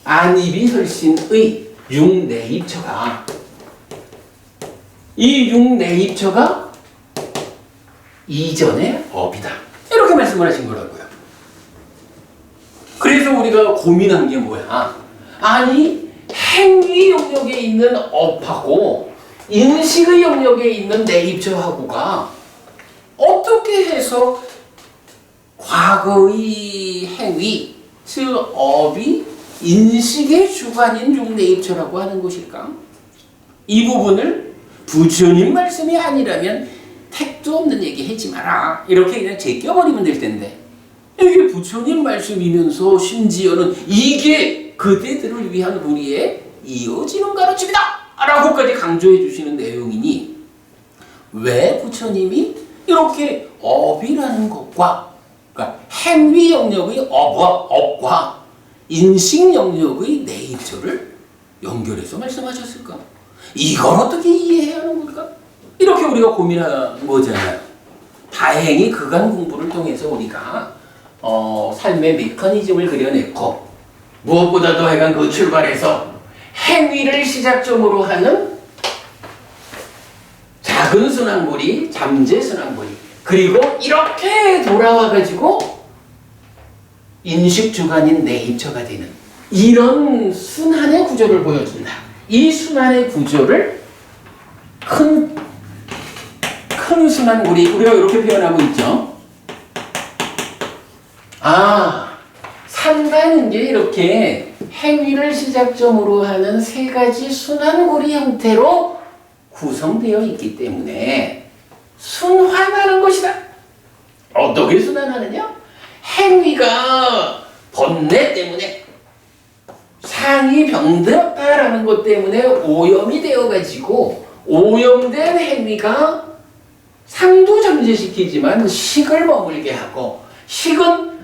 안입이설신의 육내입처가, 이 육내입처가 이전의 업이다. 이렇게 말씀을 하신 거라고요. 그래서 우리가 고민한 게 뭐야? 아니, 행위 영역에 있는 업하고 인식의 영역에 있는 내입처하고가 어떻게 해서 과거의 행위, 즉 업이 인식의 주관인 육내입처라고 하는 것일까? 이 부분을 부처님 말씀이 아니라면 택도 없는 얘기 하지 마라, 이렇게 그냥 제껴버리면 될 텐데, 이게 부처님 말씀이면서 심지어는 이게 그대들을 위한 우리의 이어지는 가르침이다! 라고까지 강조해 주시는 내용이니 왜 부처님이 이렇게 업이라는 것과, 그러니까 행위 영역의 업과 인식 영역의 내입처를 연결해서 말씀하셨을까? 이걸 어떻게 이해해야 하는 걸까? 이렇게 우리가 고민한 거잖아요. 다행히 그간 공부를 통해서 우리가 삶의 메커니즘을 그려냈고, 무엇보다도 하여간 그 출발해서 행위를 시작점으로 하는 작은 순환고리, 잠재 순환고리, 그리고 이렇게 돌아와가지고 인식주관인 내입처가 되는 이런 순환의 구조를 보여준다. 이 순환의 구조를 큰 순환고리, 우리가 이렇게 표현하고 있죠. 산다는 게 이렇게 행위를 시작점으로 하는 3가지 순환고리 형태로 구성되어 있기 때문에 순환하는 것이다. 어떻게 순환하느냐? 행위가 번뇌 때문에 상이 병들었다라는 것 때문에 오염이 되어가지고 오염된 행위가 상도 잠재시키지만 식을 머물게 하고 식은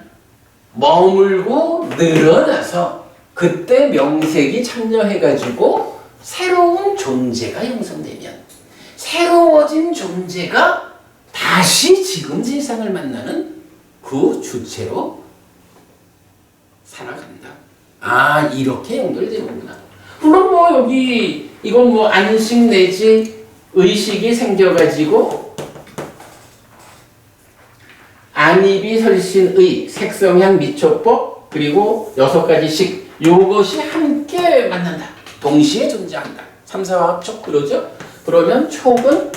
머물고 늘어나서 그때 명색이 참여해가지고 새로운 존재가 형성되면 새로워진 존재가 다시 지금 세상을 만나는 그 주체로 살아간다. 아, 이렇게 연결되는구나. 물론 뭐 여기 이건 뭐 안식 내지 의식이 생겨가지고 안입이 설신의 색성향 미초법 그리고 6가지 식 요것이 함께 만난다. 동시에 존재한다. 3, 4 합촉 그러죠? 그러면 촉은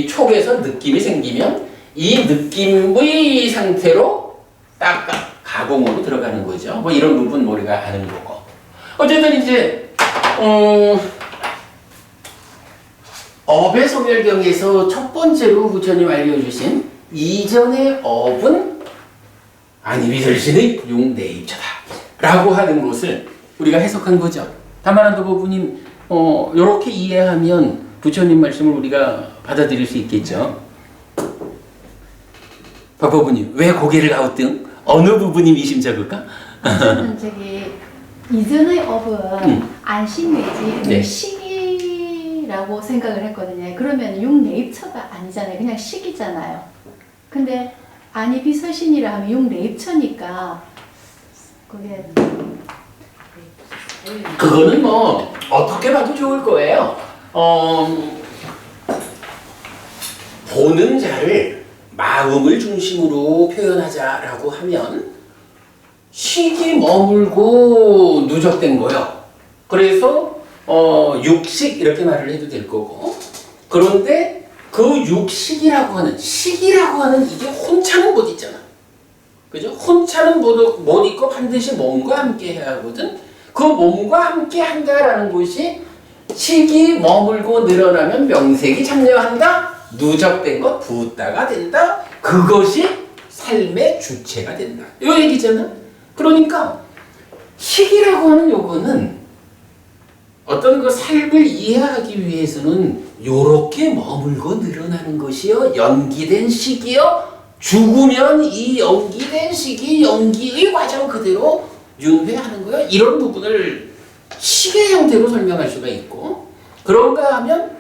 촉에서 느낌이 생기면 이 느낌의 상태로 딱 가공으로 들어가는 거죠. 뭐 이런 부분 우리가 아는 거고. 어쨌든 이제 업의 소멸경에서 첫 번째로 부처님 알려주신 이전의 업은 안입이설신의 육내입처다 라고 하는 것을 우리가 해석한 거죠. 다만한도 부부님 이렇게 이해하면 부처님 말씀을 우리가 받아들일 수 있겠죠. 박 부부님 왜 고개를 갸우뚱? 어느 부분이 미심쩍을까? 저는 저기 이전의 업은 안식 내지 네. 의식이라고 생각을 했거든요. 그러면 육내입처가 아니잖아요. 그냥 식이잖아요. 근데 안입이설신이라 하면 육내입처니까 그게 그거는 뭐 어떻게 봐도 좋을 거예요. 보는 자를 마음을 중심으로 표현하자라고 하면 식이 머물고 누적된 거요. 그래서 육식 이렇게 말을 해도 될 거고. 그런데 그 육식이라고 하는 식이라고 하는 이게 혼차는 못 있잖아. 그죠? 혼차는 못 있고 반드시 몸과 함께 해야 하거든. 그 몸과 함께 한다라는 것이 식이 머물고 늘어나면 명색이 참여한다. 누적된 것 붓다가 된다. 그것이 삶의 주체가 된다. 이 얘기잖아. 그러니까 식이라고 하는 요거는 어떤 그 삶을 이해하기 위해서는 요렇게 머물고 늘어나는 것이요. 연기된 식이요. 죽으면 이 연기된 식이 연기의 과정 그대로 윤회하는 거야. 이런 부분을 식의 형태로 설명할 수가 있고, 그런가 하면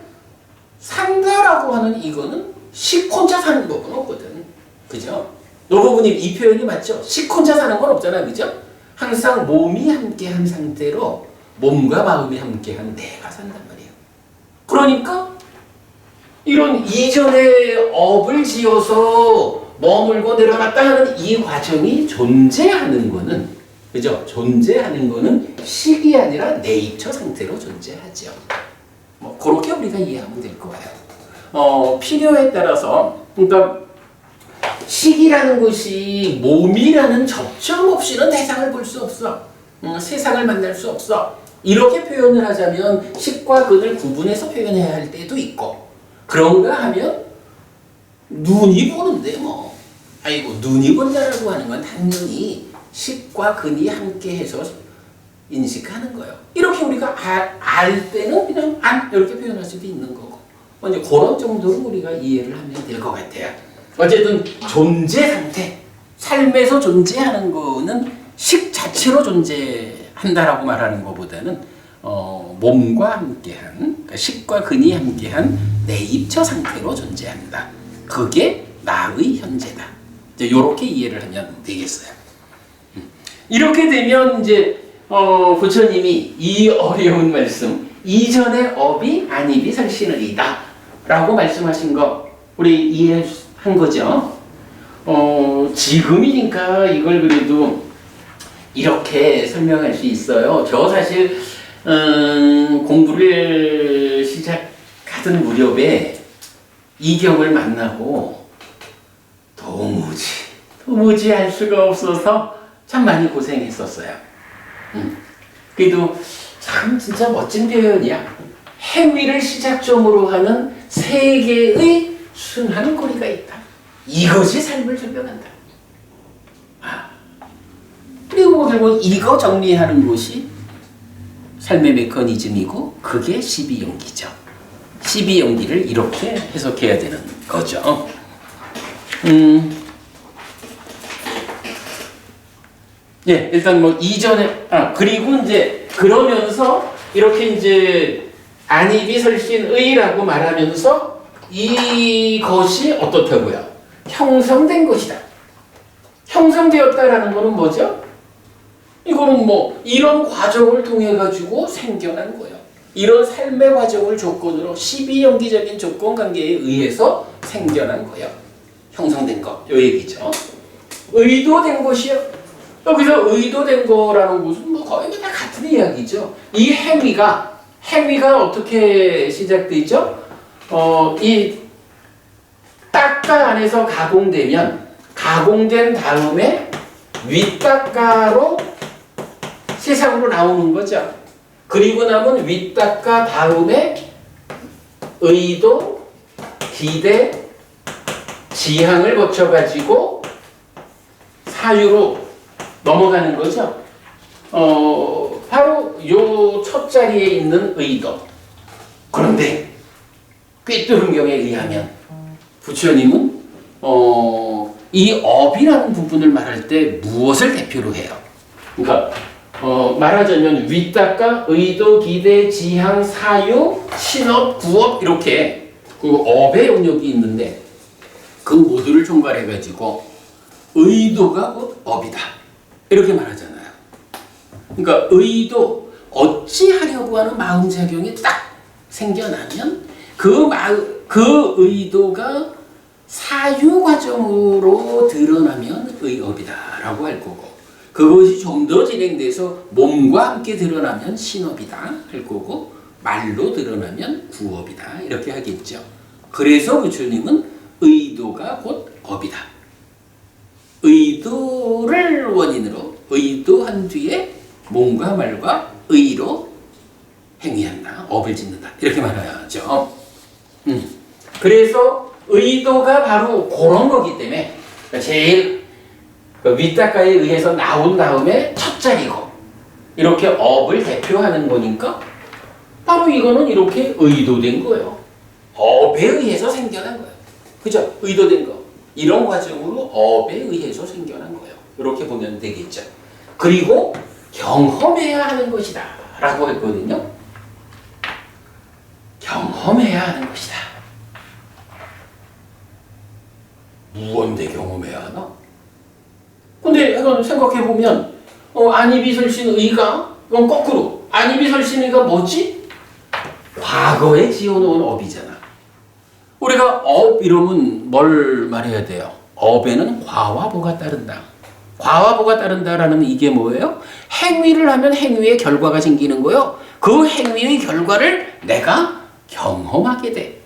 산다라고 하는 이거는 식 혼자 사는 법은 없거든. 그죠? 이 부분이 이 표현이 맞죠? 식 혼자 사는 건 없잖아. 그죠? 항상 몸이 함께한 상태로 몸과 마음이 함께한 내가 산단 말이에요. 그러니까 이런 이전에 업을 지어서 머물고 내려갔다 하는 이 과정이 존재하는 거는, 그죠? 존재하는 거는 식이 아니라 내입처 상태로 존재하죠. 뭐 그렇게 우리가 이해하면 될 거예요. 필요에 따라서, 그러니까 식이라는 것이 몸이라는 접점 없이는 대상을 볼 수 없어. 세상을 만날 수 없어. 이렇게 표현을 하자면 식과 근을 구분해서 표현해야 할 때도 있고, 그런가 하면 눈이 보는데 뭐, 아이고 눈이 본다라고 하는 건 당연히 식과 근이 함께해서 인식하는 거예요. 이렇게 우리가 알 때는 그냥 안 이렇게 표현할 수도 있는 거고, 이제 그런 정도로 우리가 이해를 하면 될 것 같아요. 어쨌든 존재 상태, 삶에서 존재하는 거는 식 자체로 존재한다라고 말하는 것보다는 몸과 함께한, 그러니까 식과 근이 함께한 내입처 상태로 존재한다. 그게 나의 현재다. 이제 이렇게 이해를 하면 되겠어요. 이렇게 되면 이제 부처님이 이 어려운 말씀, 이전의 업이 안입이 설신의이다 라고 말씀하신 거 우리 이해한 거죠. 지금이니까 이걸 그래도 이렇게 설명할 수 있어요. 저 사실 공부를 시작하던 무렵에 이경을 만나고 도무지 알 수가 없어서 참 많이 고생했었어요. 그래도 참 진짜 멋진 표현이야. 행위를 시작점으로 하는 세 개의 순한 고리가 있다. 이것이 삶을 설명한다. 그리고 결국 이거 정리하는 것이 삶의 메커니즘이고 그게 12용기죠. 12용기를 이렇게 해석해야 되는 거죠. 예, 일단 뭐 이전에 그리고 이제 그러면서 이렇게 이제 안이비설신의라고 말하면서 이것이 어떻다고요? 형성된 것이다. 형성되었다라는 것은 뭐죠? 이거는 뭐 이런 과정을 통해 가지고 생겨난 거예요. 이런 삶의 과정을 조건으로 12연기적인 조건 관계에 의해서 생겨난 거예요. 형성된 것, 요 얘기죠. 의도된 것이요. 여기서 의도된 거라는 것은 뭐 거의 다 같은 이야기죠. 이 행위가 어떻게 시작되죠? 이 딱가 안에서 가공되면 가공된 다음에 윗딱가로 세상으로 나오는 거죠. 그리고 나면 윗딱가 다음에 의도, 기대, 지향을 거쳐가지고 사유로 넘어가는 거죠. 바로 요 첫 자리에 있는 의도. 그런데 꿰뚫음경에 의하면 부처님은 이 업이라는 부분을 말할 때 무엇을 대표로 해요? 그러니까 말하자면 윗닦아, 의도, 기대, 지향, 사유, 신업, 구업 이렇게 그 업의 영역이 있는데 그 모두를 총괄해가지고 의도가 곧 업이다 이렇게 말하잖아요. 그러니까 의도, 어찌하려고 하는 마음작용이 딱 생겨나면 그 의도가 사유 과정으로 드러나면 의업이다라고 할 거고 그것이 좀 더 진행돼서 몸과 함께 드러나면 신업이다 할 거고 말로 드러나면 구업이다 이렇게 하겠죠. 그래서 부처님은 의도가 곧 업이다. 의도를 원인으로 의도한 뒤에 몸과 말과 의로 행위한다. 업을 짓는다. 이렇게 말하죠. 그래서 의도가 바로 그런 거기 때문에 제일 윗닦아에 의해서 나온 다음에 첫 자리고 이렇게 업을 대표하는 거니까 바로 이거는 이렇게 의도된 거예요. 업에 의해서 생겨난 거예요. 그죠? 의도된 거. 이런 과정으로 업에 의해서 생겨난 거예요. 이렇게 보면 되겠죠. 그리고 경험해야 하는 것이다 라고 했거든요. 경험해야 하는 것이다. 무언데 경험해야 하나? 근데 생각해보면 안이비설신의가 이건 거꾸로 안이비설신의가 뭐지? 과거에 지어놓은 업이잖아. 우리가 업 이러면 뭘 말해야 돼요? 업에는 과와 보가 따른다. 과와 보가 따른다라는 이게 뭐예요? 행위를 하면 행위의 결과가 생기는 거요. 그 행위의 결과를 내가 경험하게 돼.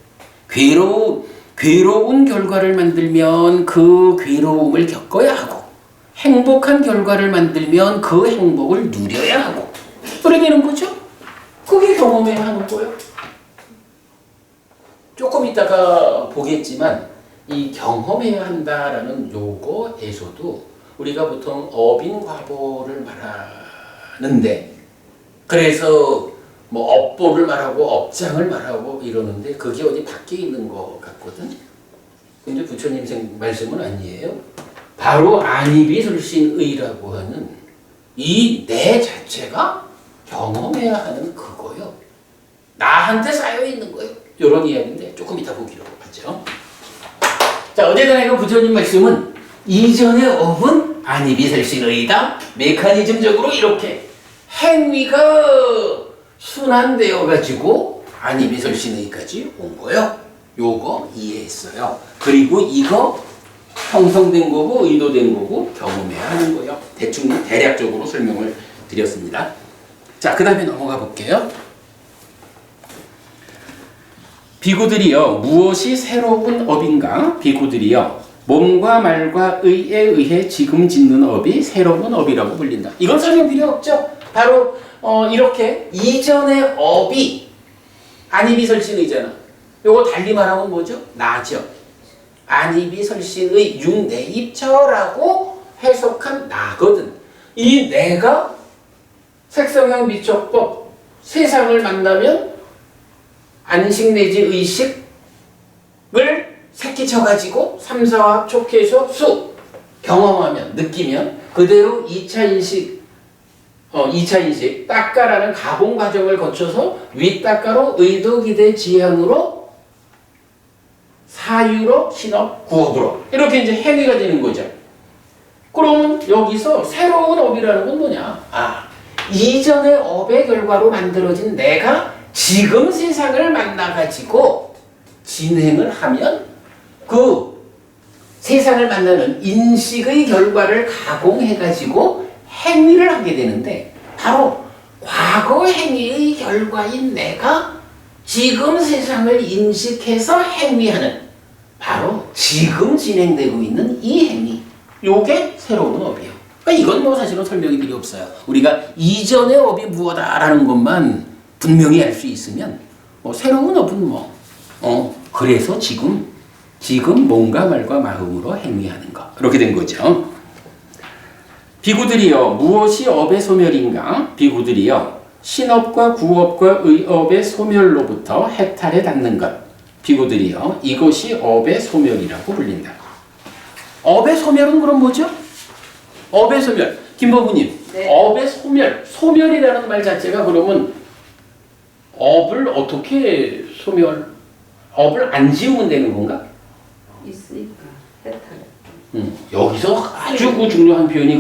괴로운 결과를 만들면 그 괴로움을 겪어야 하고 행복한 결과를 만들면 그 행복을 누려야 하고 그래 되는 거죠? 그게 경험해야 하는 거예요. 조금 이따가 보겠지만 이 경험해야 한다라는 요거에서도 우리가 보통 업인 과보를 말하는데 그래서 뭐 업보를 말하고 업장을 말하고 이러는데 그게 어디 밖에 있는 것 같거든. 근데 부처님 말씀은 아니에요. 바로 안이비설신의라고 하는 이 내 자체가 경험해야 하는 그거요. 나한테 쌓여 있는 거예요. 이런 이야기인데 조금 이따 보기로 하죠. 자, 어쨌든 그 부처님 말씀은 이전의 업은 안이비설신의다. 메커니즘적으로 이렇게 행위가 순환되어 가지고 안이비설신의까지 온 거예요. 요거 이해했어요. 그리고 이거 형성된 거고 의도된 거고 경험해야 하는 거예요. 대략적으로 설명을 드렸습니다. 자, 그 다음에 넘어가 볼게요. 비구들이여 무엇이 새로운 업인가? 비구들이여 몸과 말과 의에 의해 지금 짓는 업이 새로운 업이라고 불린다. 이건 설명 필요 없죠? 바로 이렇게 이전의 업이 안이비설신의잖아. 요거 달리 말하면 뭐죠? 나죠. 안이비설신의 육내입처라고 해석한 나거든. 이 내가 색성향 미적법 세상을 만나면 안식 내지 의식을 새끼쳐가지고 삼사와 촉해서 수 경험하면 느끼면 그대로 2차 인식 2차 인식 딱가라는 가공 과정을 거쳐서 윗딱가로 의도 기대 지향으로 사유로 신업 구업으로 이렇게 이제 행위가 되는 거죠. 그러면 여기서 새로운 업이라는 건 뭐냐? 이전의 업의 결과로 만들어진 내가 지금 세상을 만나가지고 진행을 하면 그 세상을 만나는 인식의 결과를 가공해가지고 행위를 하게 되는데 바로 과거 행위의 결과인 내가 지금 세상을 인식해서 행위하는 바로 지금 진행되고 있는 이 행위 요게 새로운 업이에요. 그러니까 이건 뭐 사실은 설명이 필요 없어요. 우리가 이전의 업이 무엇다라는 것만 분명히 알 수 있으면 새로운 업은 그래서 지금 몸과 말과 마음으로 행위하는 것 이렇게 된 거죠. 비구들이여 무엇이 업의 소멸인가? 비구들이여 신업과 구업과 의업의 소멸로부터 해탈에 닿는 것. 비구들이여 이것이 업의 소멸이라고 불린다. 업의 소멸은 그럼 뭐죠? 업의 소멸. 김보부님, 네. 업의 소멸. 소멸이라는 말 자체가 그러면 업을 어떻게 업을 안 지우면 되는 건가? 있으니까 해탈. 여기서 아주 그 중요한 표현이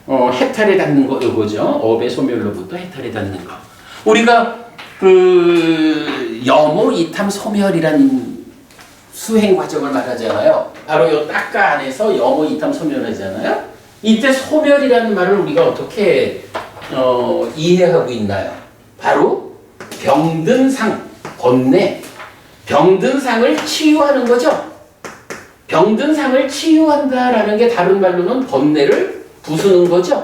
해탈에 닿는 거 이거죠. 업의 소멸로부터 해탈에 닿는 거. 우리가 여모 이탐 소멸이란 수행 과정을 말하잖아요. 바로 요 딱가 안에서 여모 이탐 소멸하잖아요. 이때 소멸이라는 말을 우리가 어떻게 이해하고 있나요? 바로 병든 상, 번뇌, 병든 상을 치유하는 거죠. 병든 상을 치유한다라는 게 다른 말로는 번뇌를 부수는 거죠.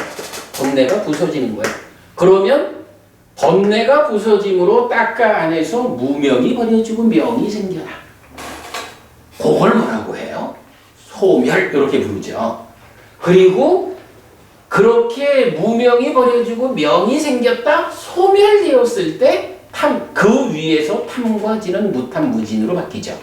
번뇌가 부서지는 거예요. 그러면 번뇌가 부서짐으로 딱가 안에서 무명이 버려지고 명이 생겨나. 그걸 뭐라고 해요? 소멸 이렇게 부르죠. 그리고 그렇게 무명이 버려지고 명이 생겼다 소멸되었을 때 그 위에서 탐과지는 무탐 무진으로 바뀌죠.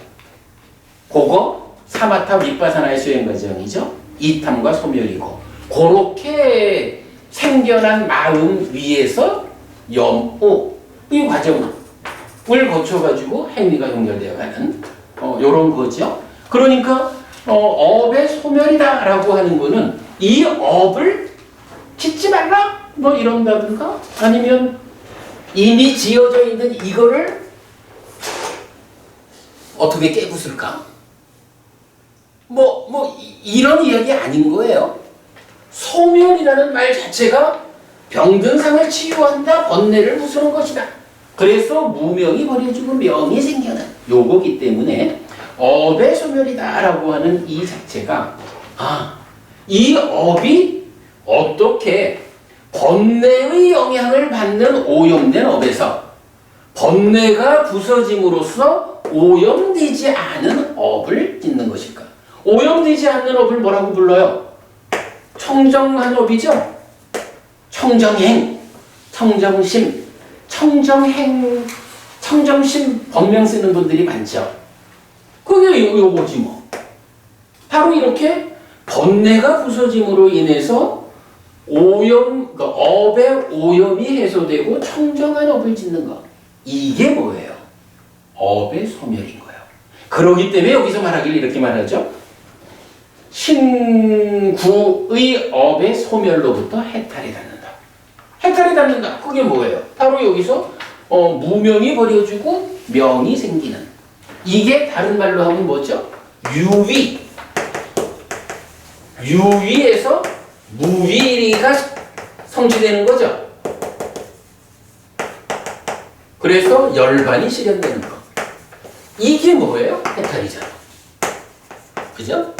그거 사마타 윗바사나의 수행 과정이죠. 이탐과 소멸이고 그렇게 생겨난 마음 위에서 염오 이 과정을 거쳐가지고 행위가 연결되어가는 요런 거죠. 그러니까 업의 소멸이다라고 하는 거는 이 업을 짓지 말라 뭐 이런다든가 아니면 이미 지어져 있는 이거를 어떻게 깨부술까? 이런 이야기 아닌 거예요. 소멸이라는 말 자체가 병든 상을 치유한다, 번뇌를 부수는 것이다. 그래서 무명이 버려지고 명이 생겨난 요거기 때문에 업의 소멸이다라고 하는 이 자체가 이 업이 어떻게 번뇌의 영향을 받는 오염된 업에서 번뇌가 부서짐으로써 오염되지 않은 업을 짓는 것일까? 오염되지 않는 업을 뭐라고 불러요? 청정한 업이죠? 청정행, 청정심, 청정행, 청정심 법명 쓰는 분들이 많죠. 그게 요거지 뭐. 바로 이렇게 번뇌가 부서짐으로 인해서 업의 오염이 해소되고 청정한 업을 짓는 것. 이게 뭐예요? 업의 소멸인 거예요. 그러기 때문에 여기서 말하길 이렇게 말하죠. 신구의 업의 소멸로부터 해탈에 닿는다. 해탈에 닿는다. 그게 뭐예요? 바로 여기서 무명이 버려지고 명이 생기는. 이게 다른 말로 하면 뭐죠? 유위. 유위에서 무위리가 성취되는 거죠. 그래서 열반이 실현되는 거. 이게 뭐예요? 해탈이잖아. 그죠?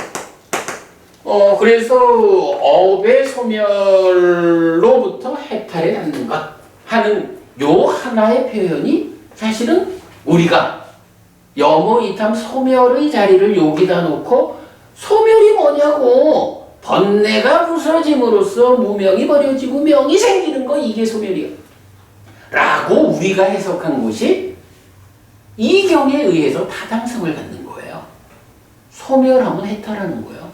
그래서 업의 소멸로부터 해탈에 닿는 것 하는 요 하나의 표현이 사실은 우리가 여모 이탐 소멸의 자리를 여기다 놓고 소멸이 뭐냐고 번뇌가 부서짐으로써 무명이 버려지고 명이 생기는 거 이게 소멸이야. 라고 우리가 해석한 것이 이 경에 의해서 타당성을 갖는 거예요. 소멸하면 해탈하는 거예요.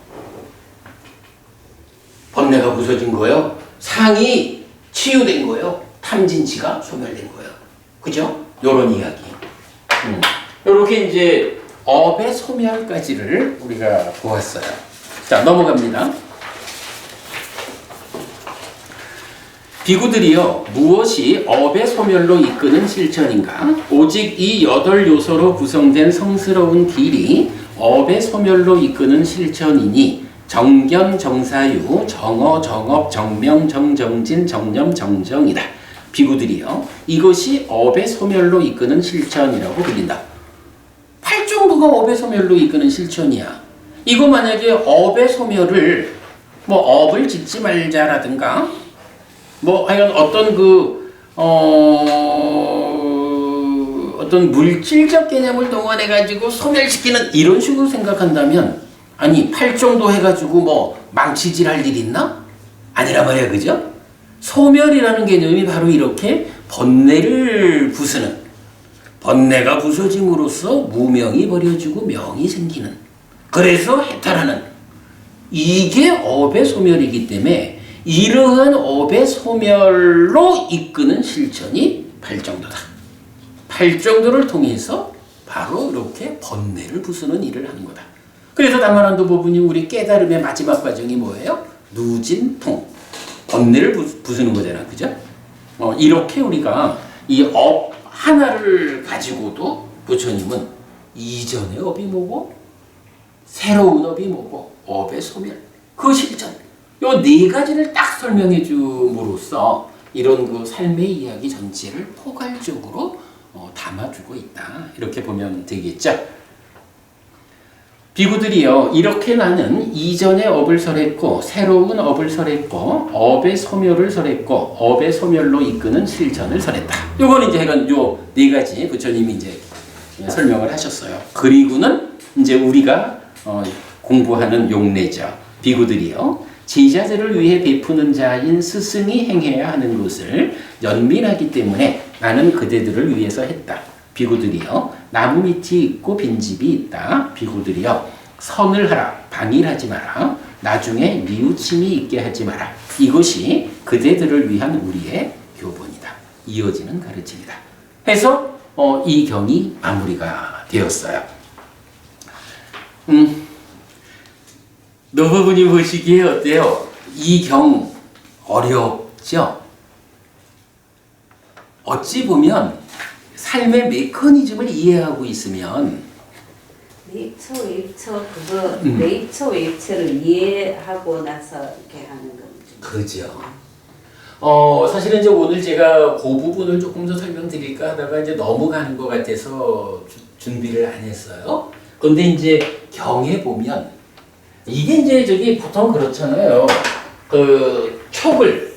번뇌가 부서진 거예요. 상이 치유된 거예요. 탐진치가 소멸된 거예요. 그죠? 요런 이야기. 요렇게 이제 업의 소멸까지를 우리가 보았어요. 자, 넘어갑니다. 비구들이여 무엇이 업의 소멸로 이끄는 실천인가? 오직 이 8요소로 구성된 성스러운 길이 업의 소멸로 이끄는 실천이니 정견, 정사유, 정어, 정업, 정명, 정정진, 정념, 정정이다. 비구들이여 이것이 업의 소멸로 이끄는 실천이라고 불린다. 팔정부가 업의 소멸로 이끄는 실천이야. 이거 만약에 업의 소멸을 뭐 업을 짓지 말자라든가 뭐 하여간 어떤 어떤 물질적 개념을 동원해 가지고 소멸시키는 이런 식으로 생각한다면 아니 팔정도 해가지고 뭐 망치질할 일 있나? 아니라 말이야, 그죠? 소멸이라는 개념이 바로 이렇게 번뇌를 부수는, 번뇌가 부서짐으로써 무명이 버려지고 명이 생기는, 그래서 해탈하는, 이게 업의 소멸이기 때문에 이러한 업의 소멸로 이끄는 실천이 팔정도다. 팔정도를 통해서 바로 이렇게 번뇌를 부수는 일을 하는 거다. 그래서 다만한도 부분이 우리 깨달음의 마지막 과정이 뭐예요? 누진통. 번뇌를 부수는 거잖아. 그죠? 이렇게 우리가 이 업 하나를 가지고도 부처님은 이전의 업이 뭐고 새로운 업이 뭐고 업의 소멸, 그 실천, 요 네 가지를 딱 설명해 줌으로써 이런 그 삶의 이야기 전체를 포괄적으로 담아주고 있다. 이렇게 보면 되겠죠. 비구들이여 이렇게 나는 이전의 업을 설했고 새로운 업을 설했고 업의 소멸을 설했고 업의 소멸로 이끄는 실천을 설했다. 요거는 이제 요 네 가지 부처님이 이제 설명을 하셨어요. 그리고는 이제 우리가 공부하는 용례죠. 비구들이여 제자들을 위해 베푸는 자인 스승이 행해야 하는 것을 연민하기 때문에 나는 그대들을 위해서 했다. 비구들이여 나무 밑이 있고 빈집이 있다. 비구들이여 선을 하라. 방일하지 마라. 나중에 뉘우침이 있게 하지 마라. 이것이 그대들을 위한 우리의 교본이다. 이어지는 가르침이다. 해서 이 경이 마무리가 되었어요. 노부분이 보시기에 어때요? 이 경 어렵죠? 어찌 보면 삶의 메커니즘을 이해하고 있으면 네이처 웨이처 그거 네이처 웨이처를 이해하고 나서 이렇게 하는 거죠. 그죠. 사실은 이제 오늘 제가 그 부분을 조금 더 설명드릴까 하다가 이제 넘어가는 것 같아서 준비를 안 했어요. 근데 이제 경에 보면 이게 이제 저기 보통 그렇잖아요. 그 촉을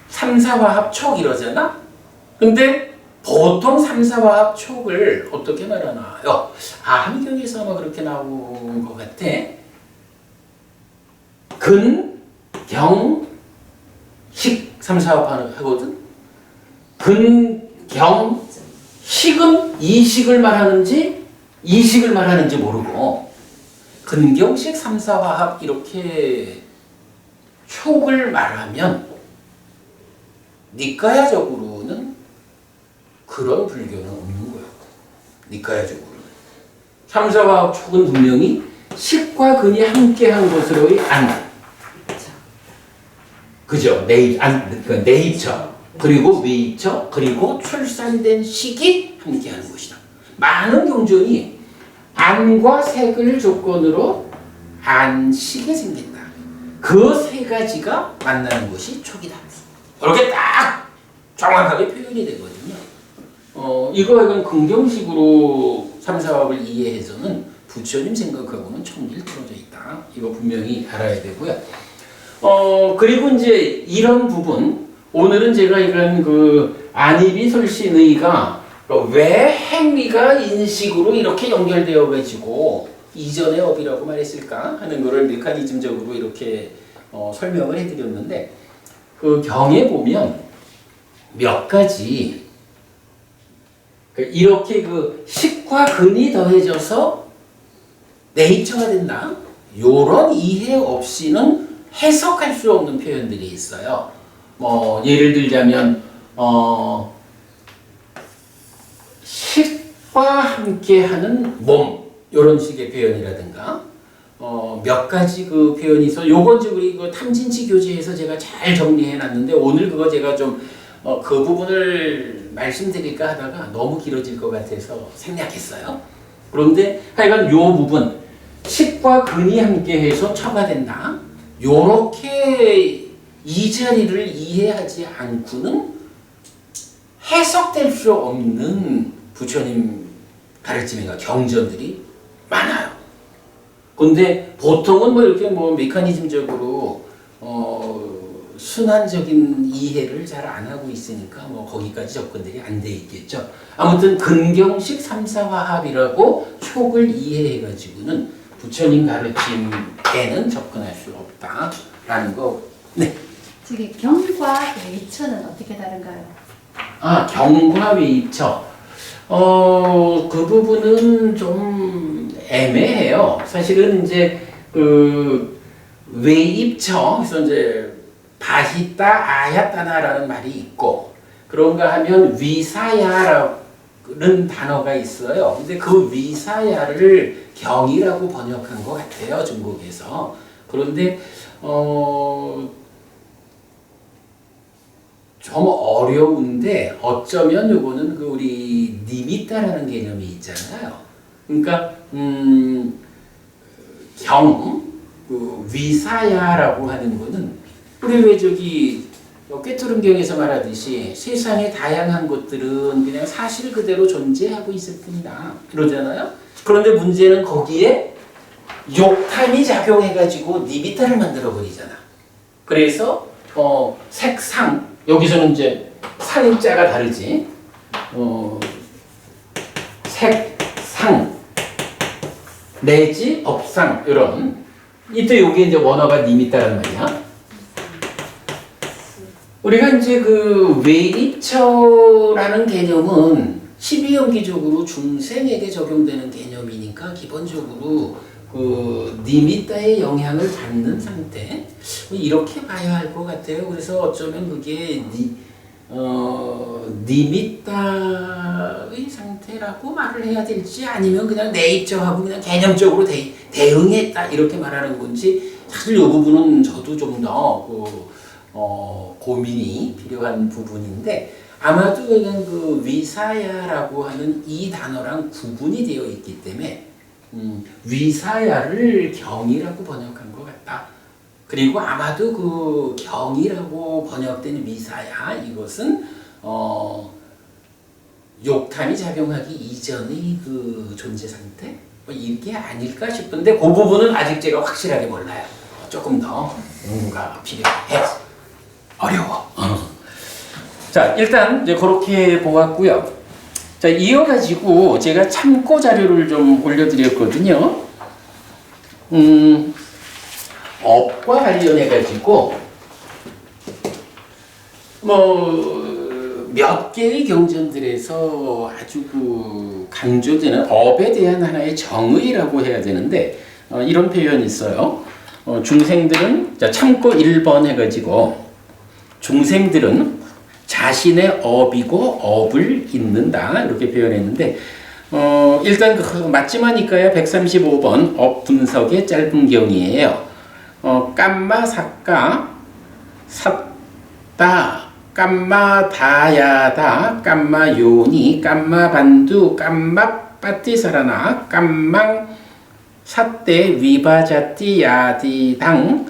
3,4화합 촉 이러잖아. 근데 보통 3,4화합 촉을 어떻게 말하나요? 함경에서 아마 그렇게 나온 것 같아. 근, 경, 식 3,4화합 하거든. 근, 경, 식은 이식을 말하는지 이식을 말하는지 모르고 근경식 3,4화합 이렇게 촉을 말하면 니까야적으로는 그런 불교는 없는 거야. 니까야적으로는 3,4화합 촉은 분명히 식과 근이 함께한 것으로의 안. 그죠? 네이처 그리고 웨이처 그리고 출산된 식이 함께하는 것이다. 많은 경전이 안과 색을 조건으로 안식이 생긴다. 그 세 가지가 만나는 것이 촉이다. 이렇게 딱 정확하게 표현이 되거든요. 이거 약간 긍정식으로 3,4화합을 이해해서는 부처님 생각하고는 천길 떨어져 있다. 이거 분명히 알아야 되고요. 그리고 이제 이런 부분, 오늘은 제가 이런 그 안입이 설신의가 왜 행위가 인식으로 이렇게 연결되어 가지고 이전의 업이라고 말했을까 하는 거를 메커니즘적으로 이렇게 설명을 해드렸는데 그 경에 보면 몇 가지 이렇게 그 식과 근이 더해져서 네이처가 된다. 요런 이해 없이는 해석할 수 없는 표현들이 있어요. 뭐 예를 들자면 식과 함께하는 몸 이런 식의 표현이라든가 몇 가지 그 표현이 있어. 요건 이제 우리 그 탐진치 교재에서 제가 잘 정리해 놨는데 오늘 그거 제가 좀 그 부분을 말씀드릴까 하다가 너무 길어질 것 같아서 생략했어요. 그런데 하여간 요 부분 식과 근이 함께해서 처가 된다. 요렇게 이 자리를 이해하지 않고는 해석될 수 없는 부처님 가르침과 경전들이 많아요. 근데 보통은 뭐 이렇게 뭐 메커니즘적으로 순환적인 이해를 잘 안 하고 있으니까 뭐 거기까지 접근들이 안 돼 있겠죠. 아무튼 근경식 삼사화합이라고 촉을 이해해 가지고는 부처님 가르침에는 접근할 수 없다라는 거. 네. 저기 경과 외처는 어떻게 다른가요? 아, 경과 외입처. 그 부분은 좀 애매해요. 사실은 이제 그 외입처, 그래서 이제 바히따 아야따나라는 말이 있고 그런가 하면 위사야라는 단어가 있어요. 근데 그 위사야를 경이라고 번역한 것 같아요, 중국에서. 그런데 좀 어려운데 어쩌면 요거는 그 우리 니미따라는 개념이 있잖아요. 그러니까 그 위사야라고 하는 거는 우리 왜 저기 꿰뚫음경에서 말하듯이 세상의 다양한 것들은 그냥 사실 그대로 존재하고 있을 뿐이다 그러잖아요. 그런데 문제는 거기에 욕탐이 작용해가지고 니미따를 만들어 버리잖아. 그래서 색상 여기서는 이제 상자가 다르지. 색상 내지 법상 이런 이때 여기 이제 원어가 니미따란 말이야. 우리가 이제 그 외입처라는 개념은 12연기적으로 중생에게 적용되는 개념이니까 기본적으로 그 니미따의 영향을 받는 상태 이렇게 봐야 할 것 같아요. 그래서 어쩌면 그게 니미따의 상태라고 말을 해야 될지 아니면 그냥 네이처하고 그냥 개념적으로 대응했다 이렇게 말하는 건지 사실 이 부분은 저도 좀 더 고민이 필요한 부분인데 아마도 그냥 그 위사야라고 하는 이 단어랑 구분이 되어 있기 때문에 위사야를 경이라고 번역한 것 같다. 그리고 아마도 그 경이라고 번역된 위사야 이것은 욕탐이 작용하기 이전의 그 존재 상태 뭐 이게 아닐까 싶은데 그 부분은 아직 제가 확실하게 몰라요. 조금 더 연구가 필요해. 어려워. 자, 일단 이제 그렇게 보았고요. 자, 이어가지고 제가 참고 자료를 좀 올려드렸거든요. 업과 관련해가지고 몇 개의 경전들에서 아주 그 강조되는 업에 대한 하나의 정의라고 해야 되는데 이런 표현이 있어요. 중생들은 자, 참고 1번 해가지고 중생들은 자신의 업이고 업을 잇는다 이렇게 표현했는데 일단 맞지마니까요 135번 업 분석의 짧은 경이에요. 깜마 사까 샀다 깜마 다야다 깜마 요니 깜마 반두 깜마 빠띠사라나 깜망 사때 위바자띠 야디당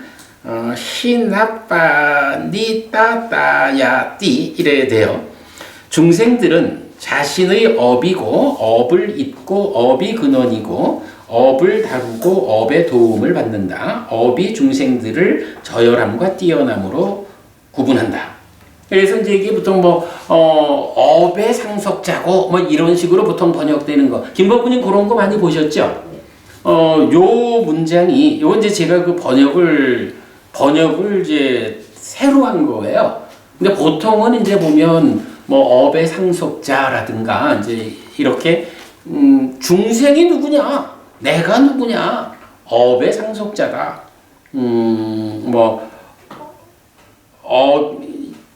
시나빠니따따야띠 이래야 돼요. 중생들은 자신의 업이고 업을 잇고 업이 근원이고 업을 다루고 업의 도움을 받는다. 업이 중생들을 저열함과 뛰어남으로 구분한다. 그래서 이제 이게 보통 업의 상속자고 이런 식으로 보통 번역되는 거. 김법부님 그런 거 많이 보셨죠? 요 문장이 요 이제 제가 그 번역을 번역을 이제 새로 한 거예요. 근데 보통은 이제 보면 뭐 업의 상속자라든가 이제 이렇게 중생이 누구냐, 내가 누구냐, 업의 상속자다.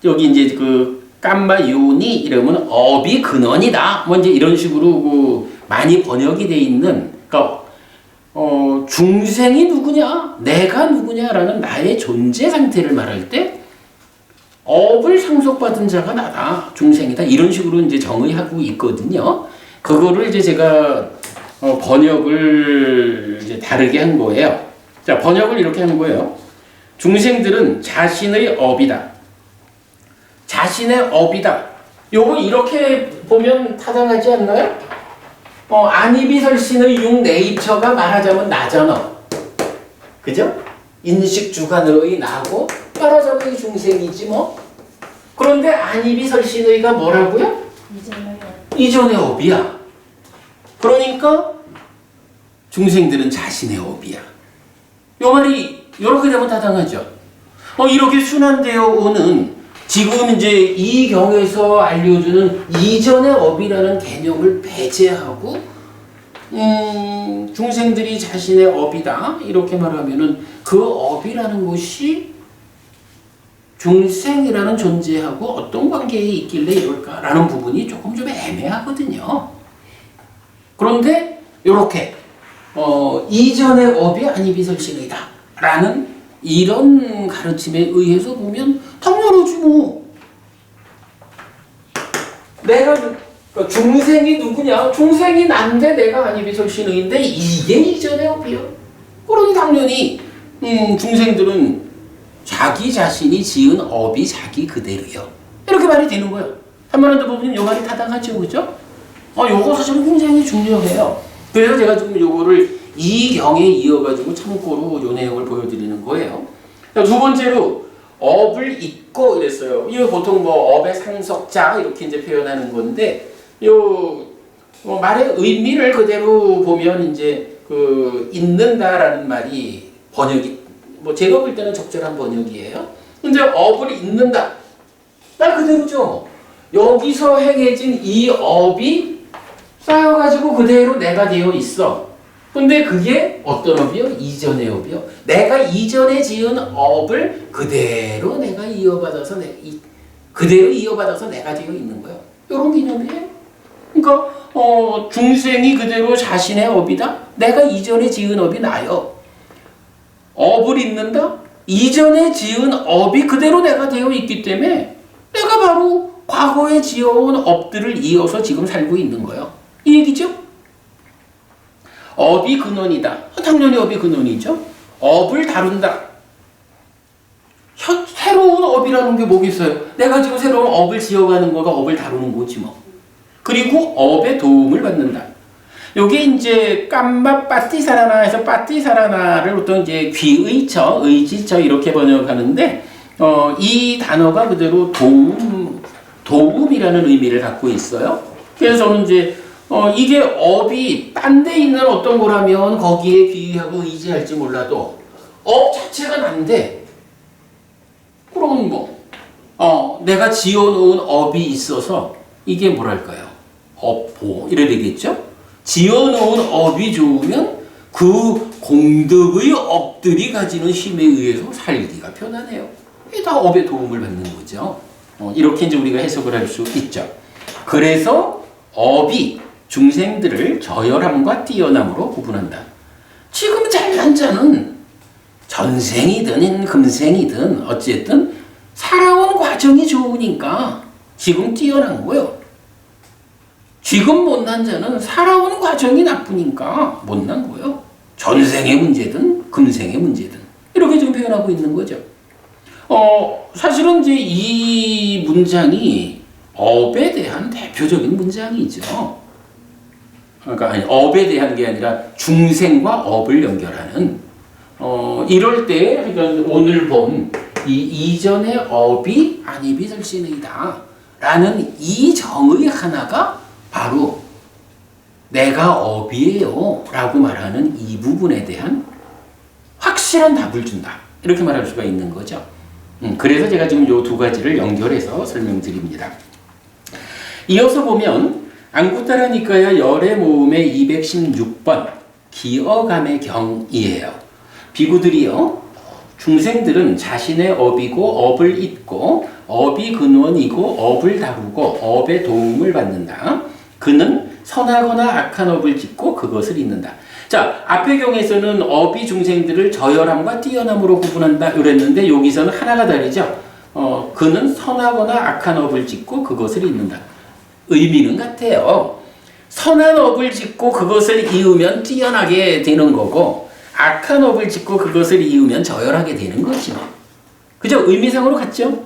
여기 이제 그 깜마윤이 이러면 업이 근원이다. 뭐 이제 이런 식으로 그 많이 번역이 돼 있는, 그러니까 중생이 누구냐, 내가 누구냐라는 나의 존재 상태를 말할 때 업을 상속받은 자가 나다, 중생이다, 이런 식으로 이제 정의하고 있거든요. 그거를 이제 제가 번역을 이제 다르게 한 거예요. 자, 번역을 이렇게 한 거예요. 중생들은 자신의 업이다. 자신의 업이다. 요거 이렇게 보면 타당하지 않나요? 아니비설신의 육 네이처가 말하자면 나잖아. 그죠? 인식주관의 나고 말하자면 중생이지 뭐. 그런데 아니비설신의가 뭐라고요? 이전의 업이야. 그러니까 중생들은 자신의 업이야. 요 말이 이렇게 되면 타당하죠. 이렇게 순환되어 오는, 지금 이제 이 경에서 알려주는 이전의 업이라는 개념을 배제하고 중생들이 자신의 업이다 이렇게 말하면은 그 업이라는 것이 중생이라는 존재하고 어떤 관계에 있길래 이럴까라는 부분이 조금 좀 애매하거든요. 그런데 이렇게 이전의 업이 아니비설신이다 라는 이런 가르침에 의해서 보면 당연하지 뭐. 내가 그러니까 중생이 누구냐? 중생이 난데 내가 아니비설신의인데 이게 이전의 업이요. 그러니 당연히 중생들은 자기 자신이 지은 업이 자기 그대로요. 이렇게 말이 되는 거예요. 한마디로 더 보면 요 말이 타당하죠, 그죠? 요거 사실은 굉장히 중요해요. 그래서 제가 지금 요거를 이 경에 이어가지고 참고로 요 내용을 보여드리는 거예요. 두 번째로 업을 잇고 이랬어요. 이거 보통 뭐 업의 상속자 이렇게 이제 표현하는 건데 요 말의 의미를 그대로 보면 이제 그 잇는다라는 말이 번역이 뭐 제가 볼 때는 적절한 번역이에요. 근데 업을 잇는다 말 그대로죠. 여기서 행해진 이 업이 쌓여가지고 그대로 내가 되어 있어. 근데 그게 어떤 업이요? 이전의 업이요. 내가 이전에 지은 업을 그대로 내가 이어받아서 그대로 이어받아서 내가 되어 있는 거예요. 이런 개념이에요. 그러니까 중생이 그대로 자신의 업이다. 내가 이전에 지은 업이 나요. 업을 잇는다. 이전에 지은 업이 그대로 내가 되어 있기 때문에 내가 바로 과거에 지어온 업들을 이어서 지금 살고 있는 거예요. 이 얘기죠? 업이 근원이다. 당연히 업이 근원이죠. 업을 다룬다. 새로운 업이라는 게 뭐겠어요? 내가 지금 새로운 업을 지어가는 거가 업을 다루는 거지 뭐. 그리고 업의 도움을 받는다. 요게 이제 깜마 빠띠사라나에서 빠띠사라나를 보통 이제 귀의처, 의지처 이렇게 번역하는데 이 단어가 그대로 도움이라는 의미를 갖고 있어요. 그래서 저는 이제 이게 업이 딴 데 있는 어떤 거라면 거기에 귀의하고 의지할지 몰라도 업 자체가 난데 그러면 내가 지어놓은 업이 있어서 이게 뭐랄까요? 업보 이래 되겠죠? 지어놓은 업이 좋으면 그 공덕의 업들이 가지는 힘에 의해서 살기가 편하네요. 이게 다 업의 도움을 받는 거죠. 이렇게 이제 우리가 해석을 할 수 있죠. 그래서 업이 중생들을 저열함과 뛰어남으로 구분한다. 지금 잘난 자는 전생이든 금생이든 어쨌든 살아온 과정이 좋으니까 지금 뛰어난 거예요. 지금 못난 자는 살아온 과정이 나쁘니까 못난 거예요. 전생의 문제든 금생의 문제든 이렇게 지금 표현하고 있는 거죠. 사실은 이제 이 문장이 업에 대한 대표적인 문장이죠. 그러니까 업에 대한 게 아니라 중생과 업을 연결하는 이럴 때 그러니까 오늘 본 이 이전의 업이 아니비설신이다 라는 이 정의 하나가 바로 내가 업이에요 라고 말하는 이 부분에 대한 확실한 답을 준다 이렇게 말할 수가 있는 거죠. 그래서 제가 지금 요 두 가지를 연결해서 설명드립니다. 이어서 보면 안구따라니까야 열의 모음의 216번 기어감의 경이에요. 비구들이요, 중생들은 자신의 업이고 업을 잇고 업이 근원이고 업을 다루고 업의 도움을 받는다. 그는 선하거나 악한 업을 짓고 그것을 잇는다. 자, 앞의 경에서는 업이 중생들을 저열함과 뛰어남으로 구분한다 이랬는데 여기서는 하나가 다르죠. 그는 선하거나 악한 업을 짓고 그것을 잇는다. 의미는 같아요. 선한 업을 짓고 그것을 이으면 뛰어나게 되는 거고, 악한 업을 짓고 그것을 이으면 저열하게 되는 거지. 그죠? 의미상으로 같죠?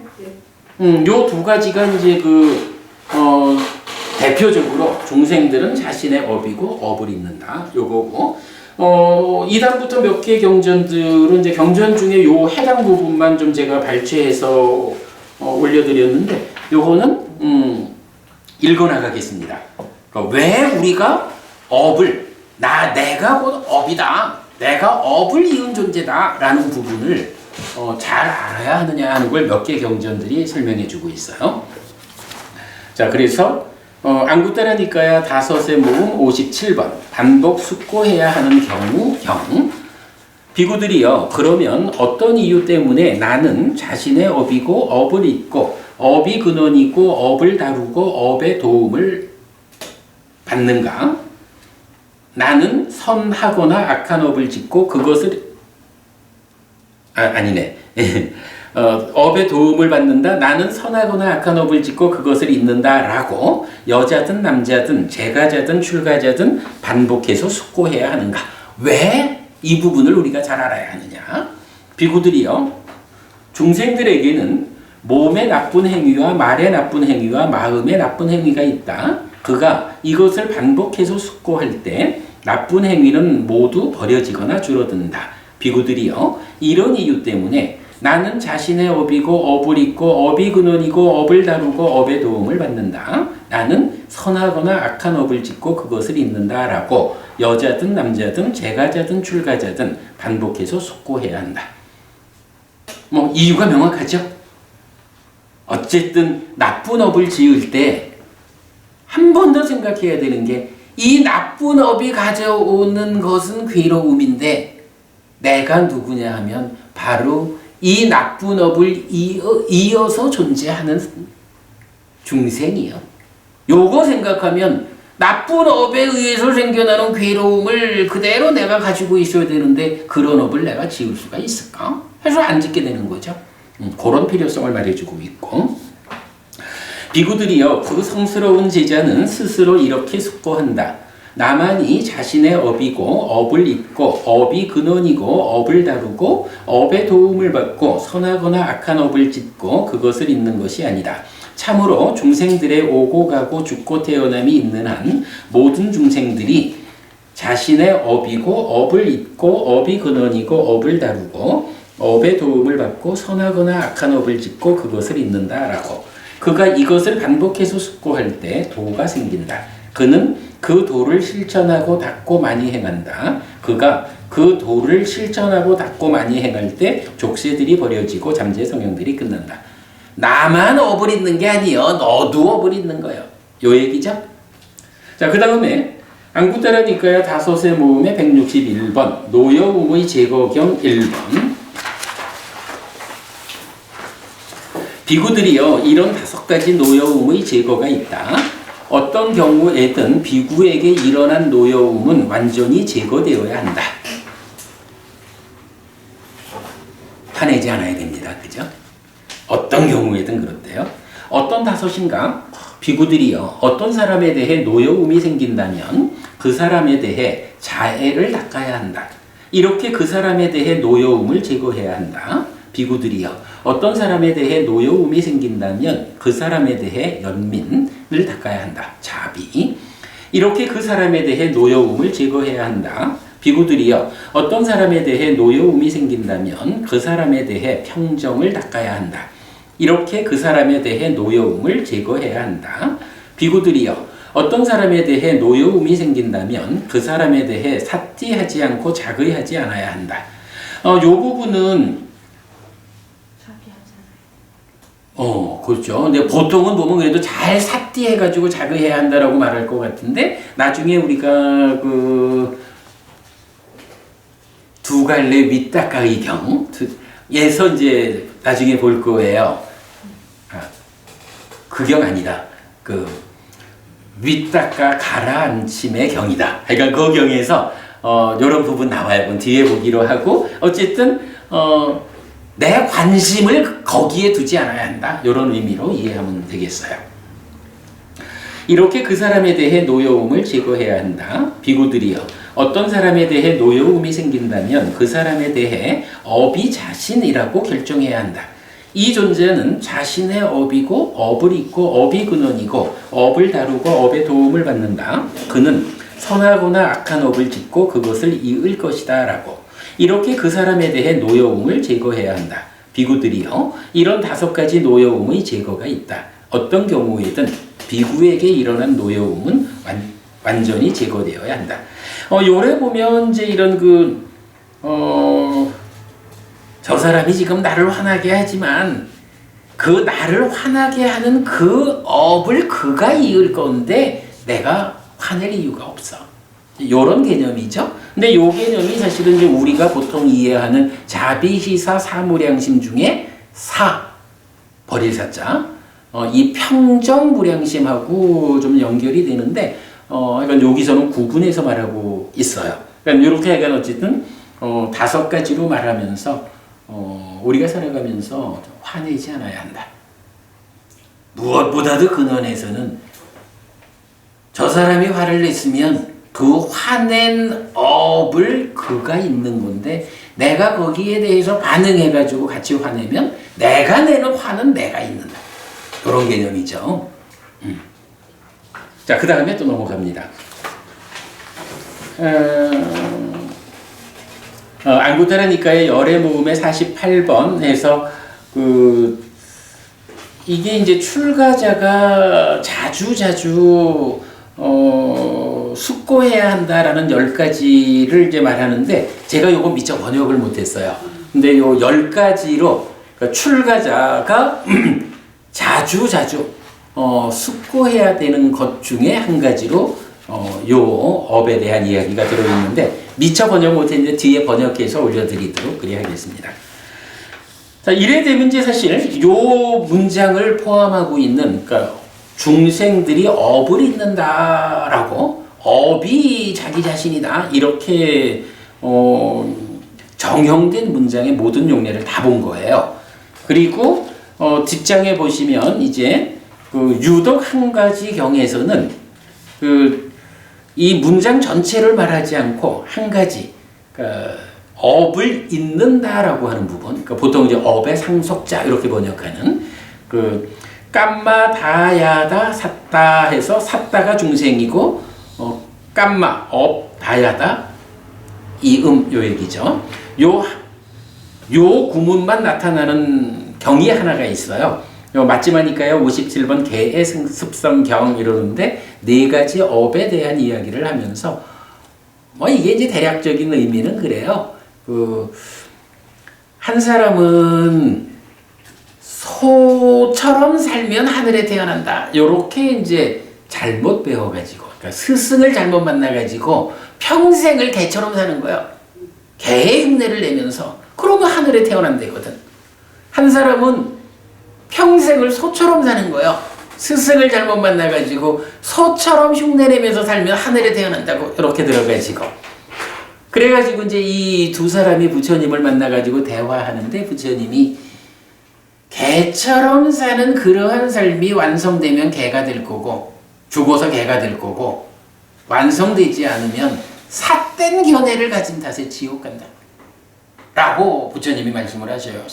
요 두 가지가 이제 대표적으로 중생들은 자신의 업이고 업을 잇는다. 요거고, 2단부터 몇 개의 경전들은 이제 경전 중에 요 해당 부분만 좀 제가 발췌해서 올려드렸는데, 요거는, 읽어나가겠습니다. 왜 우리가 업을, 내가 곧 업이다. 내가 업을 이은 존재다. 라는 부분을 잘 알아야 하느냐 하는 걸 몇 개 경전들이 설명해 주고 있어요. 자, 그래서 안구따라니까야 다섯의 모음 57번 반복 숙고해야 하는 경우 경. 비구들이요, 그러면 어떤 이유 때문에 나는 자신의 업이고 업을 잇고 업이 근원이고 업을 다루고 업의 도움을 받는가? 나는 선하거나 악한 업을 짓고 그것을 아니네. 업의 도움을 받는다. 나는 선하거나 악한 업을 짓고 그것을 잇는다. 라고 여자든 남자든 재가자든 출가자든 반복해서 숙고해야 하는가? 왜 이 부분을 우리가 잘 알아야 하느냐? 비구들이요, 중생들에게는 몸의 나쁜 행위와 말의 나쁜 행위와 마음의 나쁜 행위가 있다. 그가 이것을 반복해서 숙고할 때 나쁜 행위는 모두 버려지거나 줄어든다. 비구들이요, 이런 이유 때문에 나는 자신의 업이고 업을 잇고 업이 근원이고 업을 다루고 업의 도움을 받는다. 나는 선하거나 악한 업을 짓고 그것을 잇는다. 라고 여자든 남자든 재가자든 출가자든 반복해서 숙고해야 한다. 이유가 명확하죠? 어쨌든 나쁜 업을 지을 때 한 번 더 생각해야 되는 게, 이 나쁜 업이 가져오는 것은 괴로움인데 내가 누구냐 하면 바로 이 나쁜 업을 이어서 존재하는 중생이요. 요거 생각하면 나쁜 업에 의해서 생겨나는 괴로움을 그대로 내가 가지고 있어야 되는데 그런 업을 내가 지을 수가 있을까? 해서 안 짓게 되는 거죠. 그런 필요성을 말해주고 있고, 비구들이여, 그 성스러운 제자는 스스로 이렇게 숙고한다. 나만이 자신의 업이고 업을 잇고 업이 근원이고 업을 다루고 업의 도움을 받고 선하거나 악한 업을 짓고 그것을 잇는 것이 아니다. 참으로 중생들의 오고 가고 죽고 태어남이 있는 한 모든 중생들이 자신의 업이고 업을 잇고 업이 근원이고 업을 다루고 업의 도움을 받고 선하거나 악한 업을 짓고 그것을 잇는다라고. 그가 이것을 반복해서 숙고할 때 도가 생긴다. 그는 그 도를 실천하고 닦고 많이 행한다. 그가 그 도를 실천하고 닦고 많이 행할 때 족쇄들이 버려지고 잠재 성형들이 끝난다. 나만 업을 잇는 게 아니요, 너도 업을 잇는 거예요. 요 얘기죠? 자, 그 다음에 안구따라니까야 다섯의 모음의 161번 노여움의 제거경 1번. 비구들이요, 이런 5가지 노여움의 제거가 있다. 어떤 경우에든 비구에게 일어난 노여움은 완전히 제거되어야 한다. 화내지 않아야 됩니다. 그죠? 어떤 경우에든 그렇대요. 어떤 다섯인가? 비구들이요, 어떤 사람에 대해 노여움이 생긴다면 그 사람에 대해 자애를 닦아야 한다. 이렇게 그 사람에 대해 노여움을 제거해야 한다. 비구들이요, 어떤 사람에 대해 노여움이 생긴다면 그 사람에 대해 연민을 닦아야 한다. 자비. 이렇게 그 사람에 대해 노여움을 제거해야 한다. 비구들이여, 어떤 사람에 대해 노여움이 생긴다면 그 사람에 대해 평정을 닦아야 한다. 이렇게 그 사람에 대해 노여움을 제거해야 한다. 비구들이여, 어떤 사람에 대해 노여움이 생긴다면 그 사람에 대해 삿디하지 않고 자의하지 않아야 한다. 요 부분은 그렇죠. 근데 보통은 보면 그래도 잘 삿띠해가지고 자그해야 한다라고 말할 것 같은데, 나중에 우리가 그 두 갈래 윗닦아의 경에서 이제 나중에 볼 거예요. 그 경 아니다. 그 윗닦아 가라앉힘의 경이다. 그러니까 그 경에서 이런 부분 나와요. 그건 뒤에 보기로 하고, 어쨌든 내 관심을 거기에 두지 않아야 한다. 이런 의미로 이해하면 되겠어요. 이렇게 그 사람에 대해 노여움을 제거해야 한다. 비구들이여, 어떤 사람에 대해 노여움이 생긴다면 그 사람에 대해 업이 자신이라고 결정해야 한다. 이 존재는 자신의 업이고 업을 잇고 업이 근원이고 업을 다루고 업의 도움을 받는다. 그는 선하거나 악한 업을 짓고 그것을 이을 것이다 라고. 이렇게 그 사람에 대해 노여움을 제거해야 한다. 비구들이여, 이런 5가지 노여움의 제거가 있다. 어떤 경우에든 비구에게 일어난 노여움은 완전히 제거되어야 한다. 요래 보면 이제 이런 저 사람이 지금 나를 화나게 하지만 그 나를 화나게 하는 그 업을 그가 이을 건데 내가 화낼 이유가 없어. 요런 개념이죠. 근데 요 개념이 사실은 이제 우리가 보통 이해하는 자비희사 사무량심 중에 버릴 사자, 이 평정무량심하고 좀 연결이 되는데, 그러니까 여기서는 구분해서 말하고 있어요. 그러니까 이렇게 하여간 어쨌든 5가지로 말하면서 우리가 살아가면서 화내지 않아야 한다. 무엇보다도 근원에서는 저 사람이 화를 냈으면 그 화낸 업을 그가 있는 건데, 내가 거기에 대해서 반응해가지고 같이 화내면 내가 내는 화는 내가 있는다. 그런 개념이죠. 자, 그 다음에 또 넘어갑니다. 안구타라 니카의 열애 모음의 48번 해서 이게 이제 출가자가 자주 숙고해야 한다라는 10가지를 이제 말하는데, 제가 요거 미처 번역을 못했어요. 근데 요 10가지로 그러니까 출가자가 자주 숙고해야 되는 것 중에 한 가지로 요 업에 대한 이야기가 들어있는데, 미처 번역 못했는데 뒤에 번역해서 올려드리도록 그리하겠습니다. 자, 이래 되면 이제 사실 요 문장을 포함하고 있는, 그러니까 중생들이 업을 잇는다라고, 업이 자기 자신이다, 이렇게 정형된 문장의 모든 용례를 다 본 거예요. 그리고 뒷장에 보시면 이제 유독 한 가지 경에서는 이 문장 전체를 말하지 않고 한 가지, 그러니까 업을 잇는다라고 하는 부분, 그러니까 보통 이제 업의 상속자 이렇게 번역하는 깜마 다야다 삿다 해서 삿다가 중생이고, 깜마 업 다야다 요 얘기죠. 요 구문만 나타나는 경이 하나가 있어요. 맞지마니까요 57번 개의 습성경 이러는데 4가지 업에 대한 이야기를 하면서 이게 이제 대략적인 의미는 그래요. 한 사람은 소처럼 살면 하늘에 태어난다. 요렇게 이제 잘못 배워가지고, 그러니까 스승을 잘못 만나가지고 평생을 개처럼 사는 거예요. 개의 흉내를 내면서. 그러면 하늘에 태어난대거든. 한 사람은 평생을 소처럼 사는 거예요. 스승을 잘못 만나가지고 소처럼 흉내내면서 살면 하늘에 태어난다고 이렇게 들어가지고. 그래가지고 이제 이 두 사람이 부처님을 만나가지고 대화하는데, 부처님이 개처럼 사는 그러한 삶이 완성되면 개가 될 거고, 죽어서 개가 될 거고, 완성되지 않으면 삿된 견해를 가진 탓에 지옥 간다 라고 부처님이 말씀을 하셔요.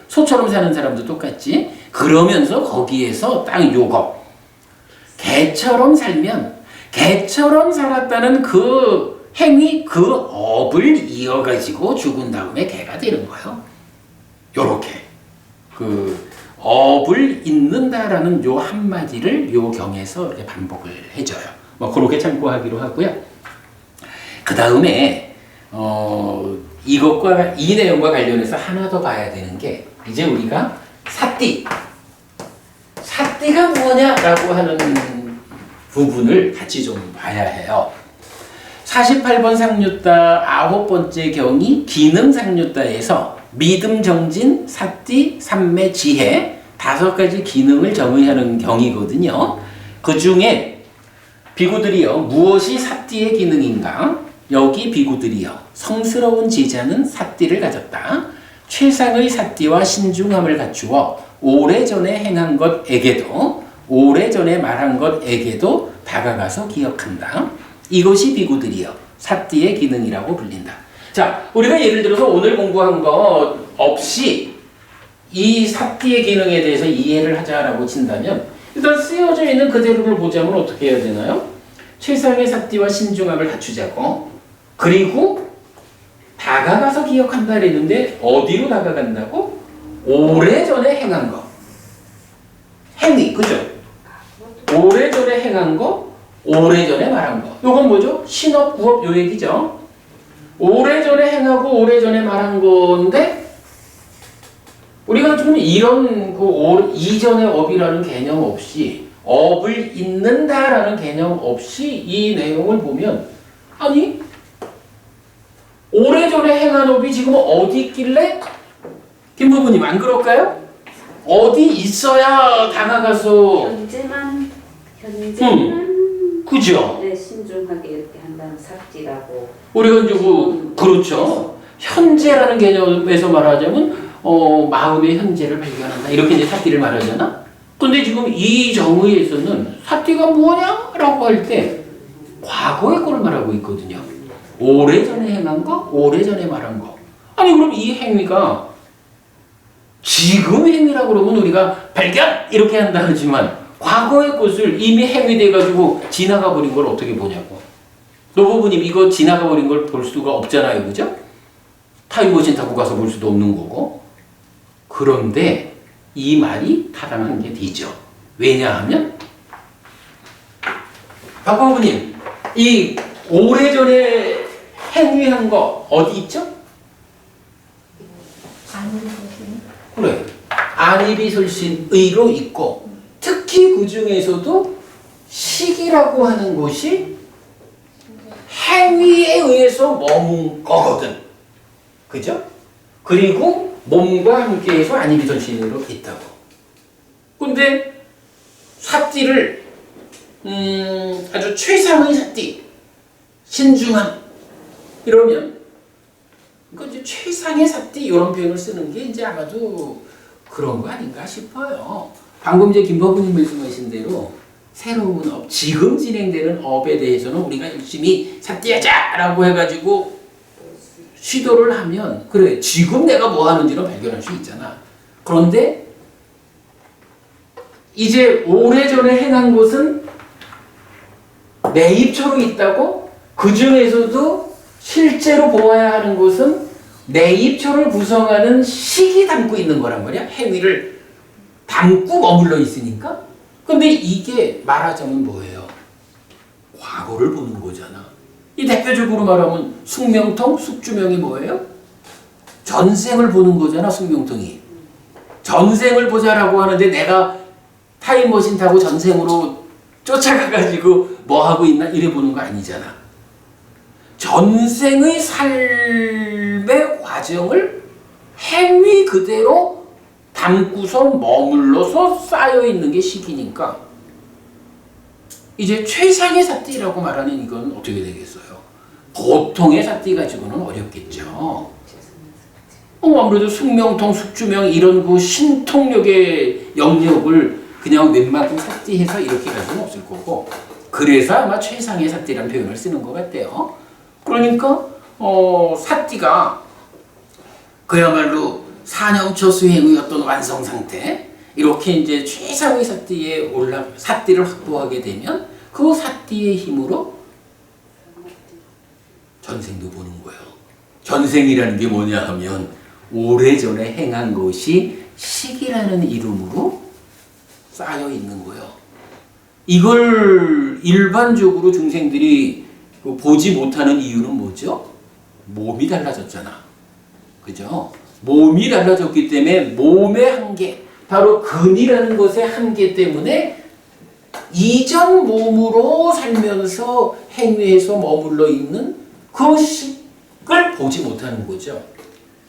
소처럼 사는 사람도 똑같지. 그러면서 거기에서 딱 요거, 개처럼 살면 개처럼 살았다는 그 행위, 그 업을 이어가지고 죽은 다음에 개가 되는 거예요. 요렇게 업을 잇는다라는 요 한마디를 요 경에서 이렇게 반복을 해줘요. 그렇게 참고하기로 하고요. 그 다음에 이 내용과 관련해서 하나 더 봐야 되는 게, 이제 우리가 삿띠, 삿띠가 뭐냐라고 하는 부분을 같이 좀 봐야 해요. 48번 상류따 9번째 경이 기능 상류따에서 믿음, 정진, 삿띠, 삼매, 지혜 5가지 기능을 정의하는 경이거든요. 그 중에 비구들이여 무엇이 삿띠의 기능인가? 여기 비구들이여 성스러운 제자는 삿띠를 가졌다. 최상의 삿띠와 신중함을 갖추어 오래전에 행한 것에게도 오래전에 말한 것에게도 다가가서 기억한다. 이것이 비구들이여 삿띠의 기능이라고 불린다. 자, 우리가 예를 들어서 오늘 공부한 것 없이 이 삿띠의 기능에 대해서 이해를 하자라고 친다면 일단 쓰여져 있는 그대로를 보자면 어떻게 해야 되나요? 최상의 삿띠와 신중함을 갖추자고, 그리고 다가가서 기억한다 그랬는데 어디로 다가간다고? 오래전에 행한 거. 행위, 그죠? 오래전에 행한 거, 오래전에 말한 거. 요건 뭐죠? 신업, 구업 요 얘기죠. 오래전에 행하고 오래전에 말한 건데 우리가 좀 이런 이전의 업이라는 개념 없이 업을 잇는다라는 개념 없이 이 내용을 보면 아니 오래전에 행한 업이 지금 어디 있길래? 김 부부님 안 그럴까요? 어디 있어야 다가가서 현재만 그죠? 네, 신중하게 이렇게 한다는 삭지라고. 우리가 이제 그렇죠. 현재라는 개념에서 말하자면 마음의 현재를 발견한다 이렇게 이제 삿띠를 말하잖아. 근데 지금 이 정의에서는 삿띠가 뭐냐라고 할 때 과거의 거를 말하고 있거든요. 오래전에 행한 거, 오래전에 말한 거. 아니 그럼 이 행위가 지금 행위라고 그러면 우리가 발견 이렇게 한다 하지만 과거의 것을 이미 행위돼 가지고 지나가 버린 걸 어떻게 보냐고. 노부부님 이거 지나가 버린 걸 볼 수가 없잖아요, 그죠? 타임머신 타고 가서 볼 수도 없는 거고. 그런데 이 말이 타당한 게 되죠. 왜냐하면 박광부님 이 오래전에 행위한 거 어디 있죠? 안일이설신. 그래. 안일이설신의로 있고 특히 그 중에서도 식이라고 하는 것이 행위에 의해서 머문 거거든. 그죠? 그리고 몸과 함께해서 안일이설신으로 있다고. 근데 삿띠를 아주 최상의 삿띠, 신중함 이러면 이거 이제 최상의 삿띠 이런 표현을 쓰는 게 이제 아마도 그런 거 아닌가 싶어요. 방금 이제 김법부님 말씀하신 대로 새로운 업, 지금 진행되는 업에 대해서는 우리가 열심히 삿띠하자라고 해가지고 시도를 하면 그래 지금 내가 뭐 하는지를 발견할 수 있잖아. 그런데 이제 오래전에 행한 것은 내 입초로 있다고 그 중에서도 실제로 보아야 하는 것은 내 입초를 구성하는 식이 담고 있는 거란 말이야. 행위를 담고 머물러 있으니까. 근데 이게 말하자면 뭐예요? 과거를 보는 거잖아. 이 대표적으로 말하면 숙명통, 숙주명이 뭐예요? 전생을 보는 거잖아, 숙명통이. 전생을 보자라고 하는데 내가 타임머신 타고 전생으로 쫓아가가지고 뭐 하고 있나 이래 보는 거 아니잖아. 전생의 삶의 과정을 행위 그대로 담고서 머물러서 쌓여있는 게 식이니까 이제 최상의 삿띠라고 말하는 이건 어떻게 되겠어요? 보통의 삿띠 가지고는 어렵겠죠. 아무래도 숙명통, 숙주명 이런 그 신통력의 영역을 그냥 웬만큼 삿띠해서 이렇게 가지고는 없을 거고 그래서 아마 최상의 삿띠라는 표현을 쓰는 것 같아요. 그러니까 삿띠가 그야말로 사념처 수행의 어떤 완성 상태 이렇게 이제 최상의 삿띠에 삿띠를 확보하게 되면 그 삿띠의 힘으로 전생도 보는 거예요. 전생이라는 게 뭐냐 하면 오래전에 행한 것이 식이라는 이름으로 쌓여 있는 거예요. 이걸 일반적으로 중생들이 보지 못하는 이유는 뭐죠? 몸이 달라졌잖아. 그죠? 몸이 달라졌기 때문에 몸의 한계, 바로 근이라는 것의 한계 때문에 이전 몸으로 살면서 행위에서 머물러 있는 그것을 보지 못하는 거죠.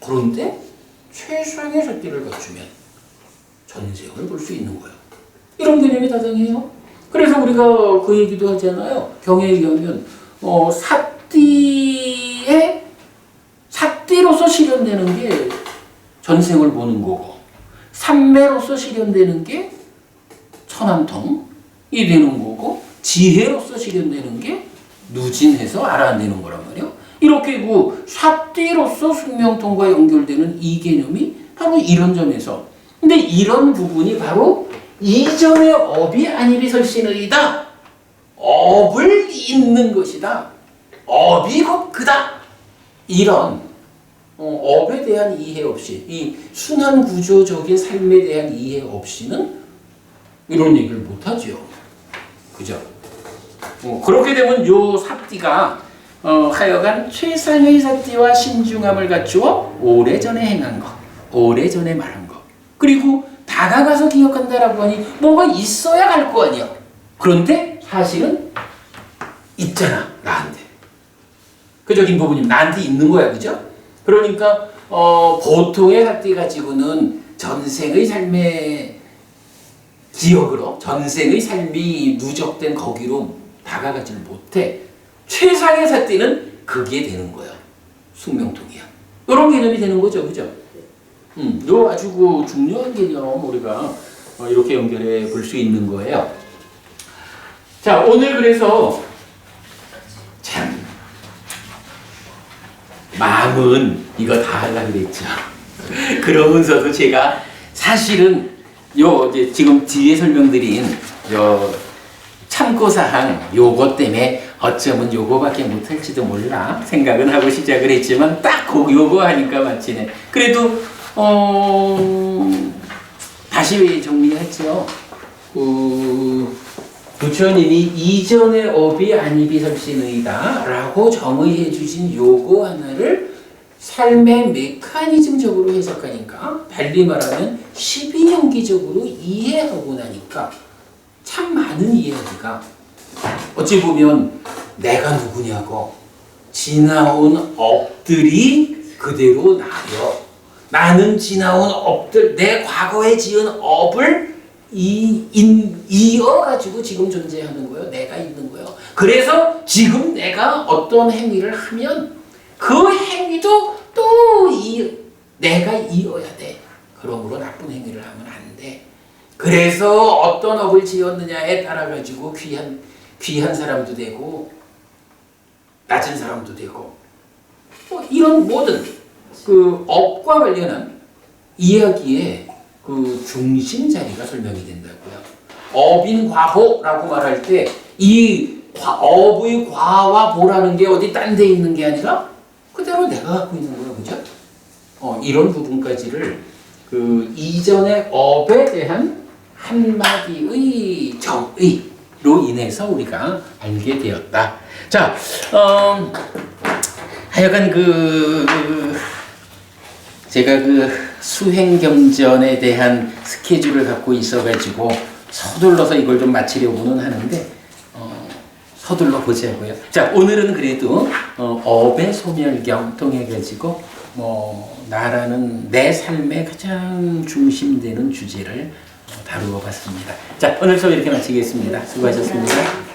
그런데 최상의 삿띠를 갖추면 전생을 볼 수 있는 거예요. 이런 개념이 다당해요. 그래서 우리가 그 얘기도 하잖아요. 경에 의하면 삿띠로서 실현되는 게 전생을 보는 거고, 삼매로서 실현되는 게 천한통이 되는 거고, 지혜로서 실현되는 게 누진해서 알아내는 거란 말이에요. 이렇게 그 삿띠로서 숙명통과 연결되는 이 개념이 바로 이런 점에서, 근데 이런 부분이 바로 이전의 업이 아니비 설신의이다. 업을 잇는 것이다. 업이 곧 그다. 이런 업에 대한 이해 없이, 이 순환 구조적인 삶에 대한 이해 없이는 이런 얘기를 못하죠. 그죠? 그렇게 되면 요 삿띠가 하여간 최상의 삿띠와 신중함을 갖추어 오래전에 행한 것, 오래전에 말한 것, 그리고 다가가서 기억한다라고 하니 뭐가 있어야 갈 거 아니야. 그런데 사실은 있잖아, 나한테. 그죠, 김부부님? 나한테 있는 거야, 그죠? 그러니까 보통의 삿띠 가지고는 전생의 삶의 기억으로, 전생의 삶이 누적된 거기로 다가가지를 못해. 최상의 삿띠는 그게 되는 거예요. 숙명통이야. 이런 개념이 되는 거죠, 그죠? 요 아주 그 중요한 개념 우리가 이렇게 연결해 볼 수 있는 거예요. 자, 오늘 그래서 참 마음은 이거 다 하려고 그랬죠. 그러면서도 제가 사실은 요 이제 지금 뒤에 설명드린 요 참고사항 요거 때문에 어쩌면 요거밖에 못할지도 몰라 생각은 하고 시작을 했지만 딱 요거 하니까 마치네. 그래도 다시 정리했죠. 부처님이 이전의 업이 아니비 설신의다 라고 정의해 주신 요거 하나를 삶의 메커니즘적으로 해석하니까, 달리 말하면 12연기적으로 이해하고 나니까 참 많은 이야기가 어찌 보면 내가 누구냐고, 지나온 업들이 그대로 나여, 나는 지나온 업들, 내 과거에 지은 업을 이어가지고 지금 존재하는 거예요. 내가 있는 거예요. 그래서 지금 내가 어떤 행위를 하면 그 행위도 또 내가 이어야 돼. 그러므로 나쁜 행위를 하면 안 돼. 그래서 어떤 업을 지었느냐에 따라 가지고 귀한 사람도 되고 낮은 사람도 되고, 뭐 이런 모든 그 업과 관련한 이야기에 그 중심 자리가 설명이 된다고요. 업인과보라고 말할 때 이 업의 과와 보라는 게 어디 딴 데 있는 게 아니라 그대로 내가 갖고 있는 거예요, 그죠? 이런 부분까지를 그 이전의 업에 대한 한마디의 정의로 인해서 우리가 알게 되었다. 자, 하여간 제가 수행경전에 대한 스케줄을 갖고 있어가지고 서둘러서 이걸 좀 마치려고는 하는데 서둘러 보자고요. 자, 오늘은 그래도 업의 소멸경 통해 가지고 나라는 내 삶의 가장 중심되는 주제를 다루어 봤습니다. 자, 오늘 수업 이렇게 마치겠습니다. 수고하셨습니다.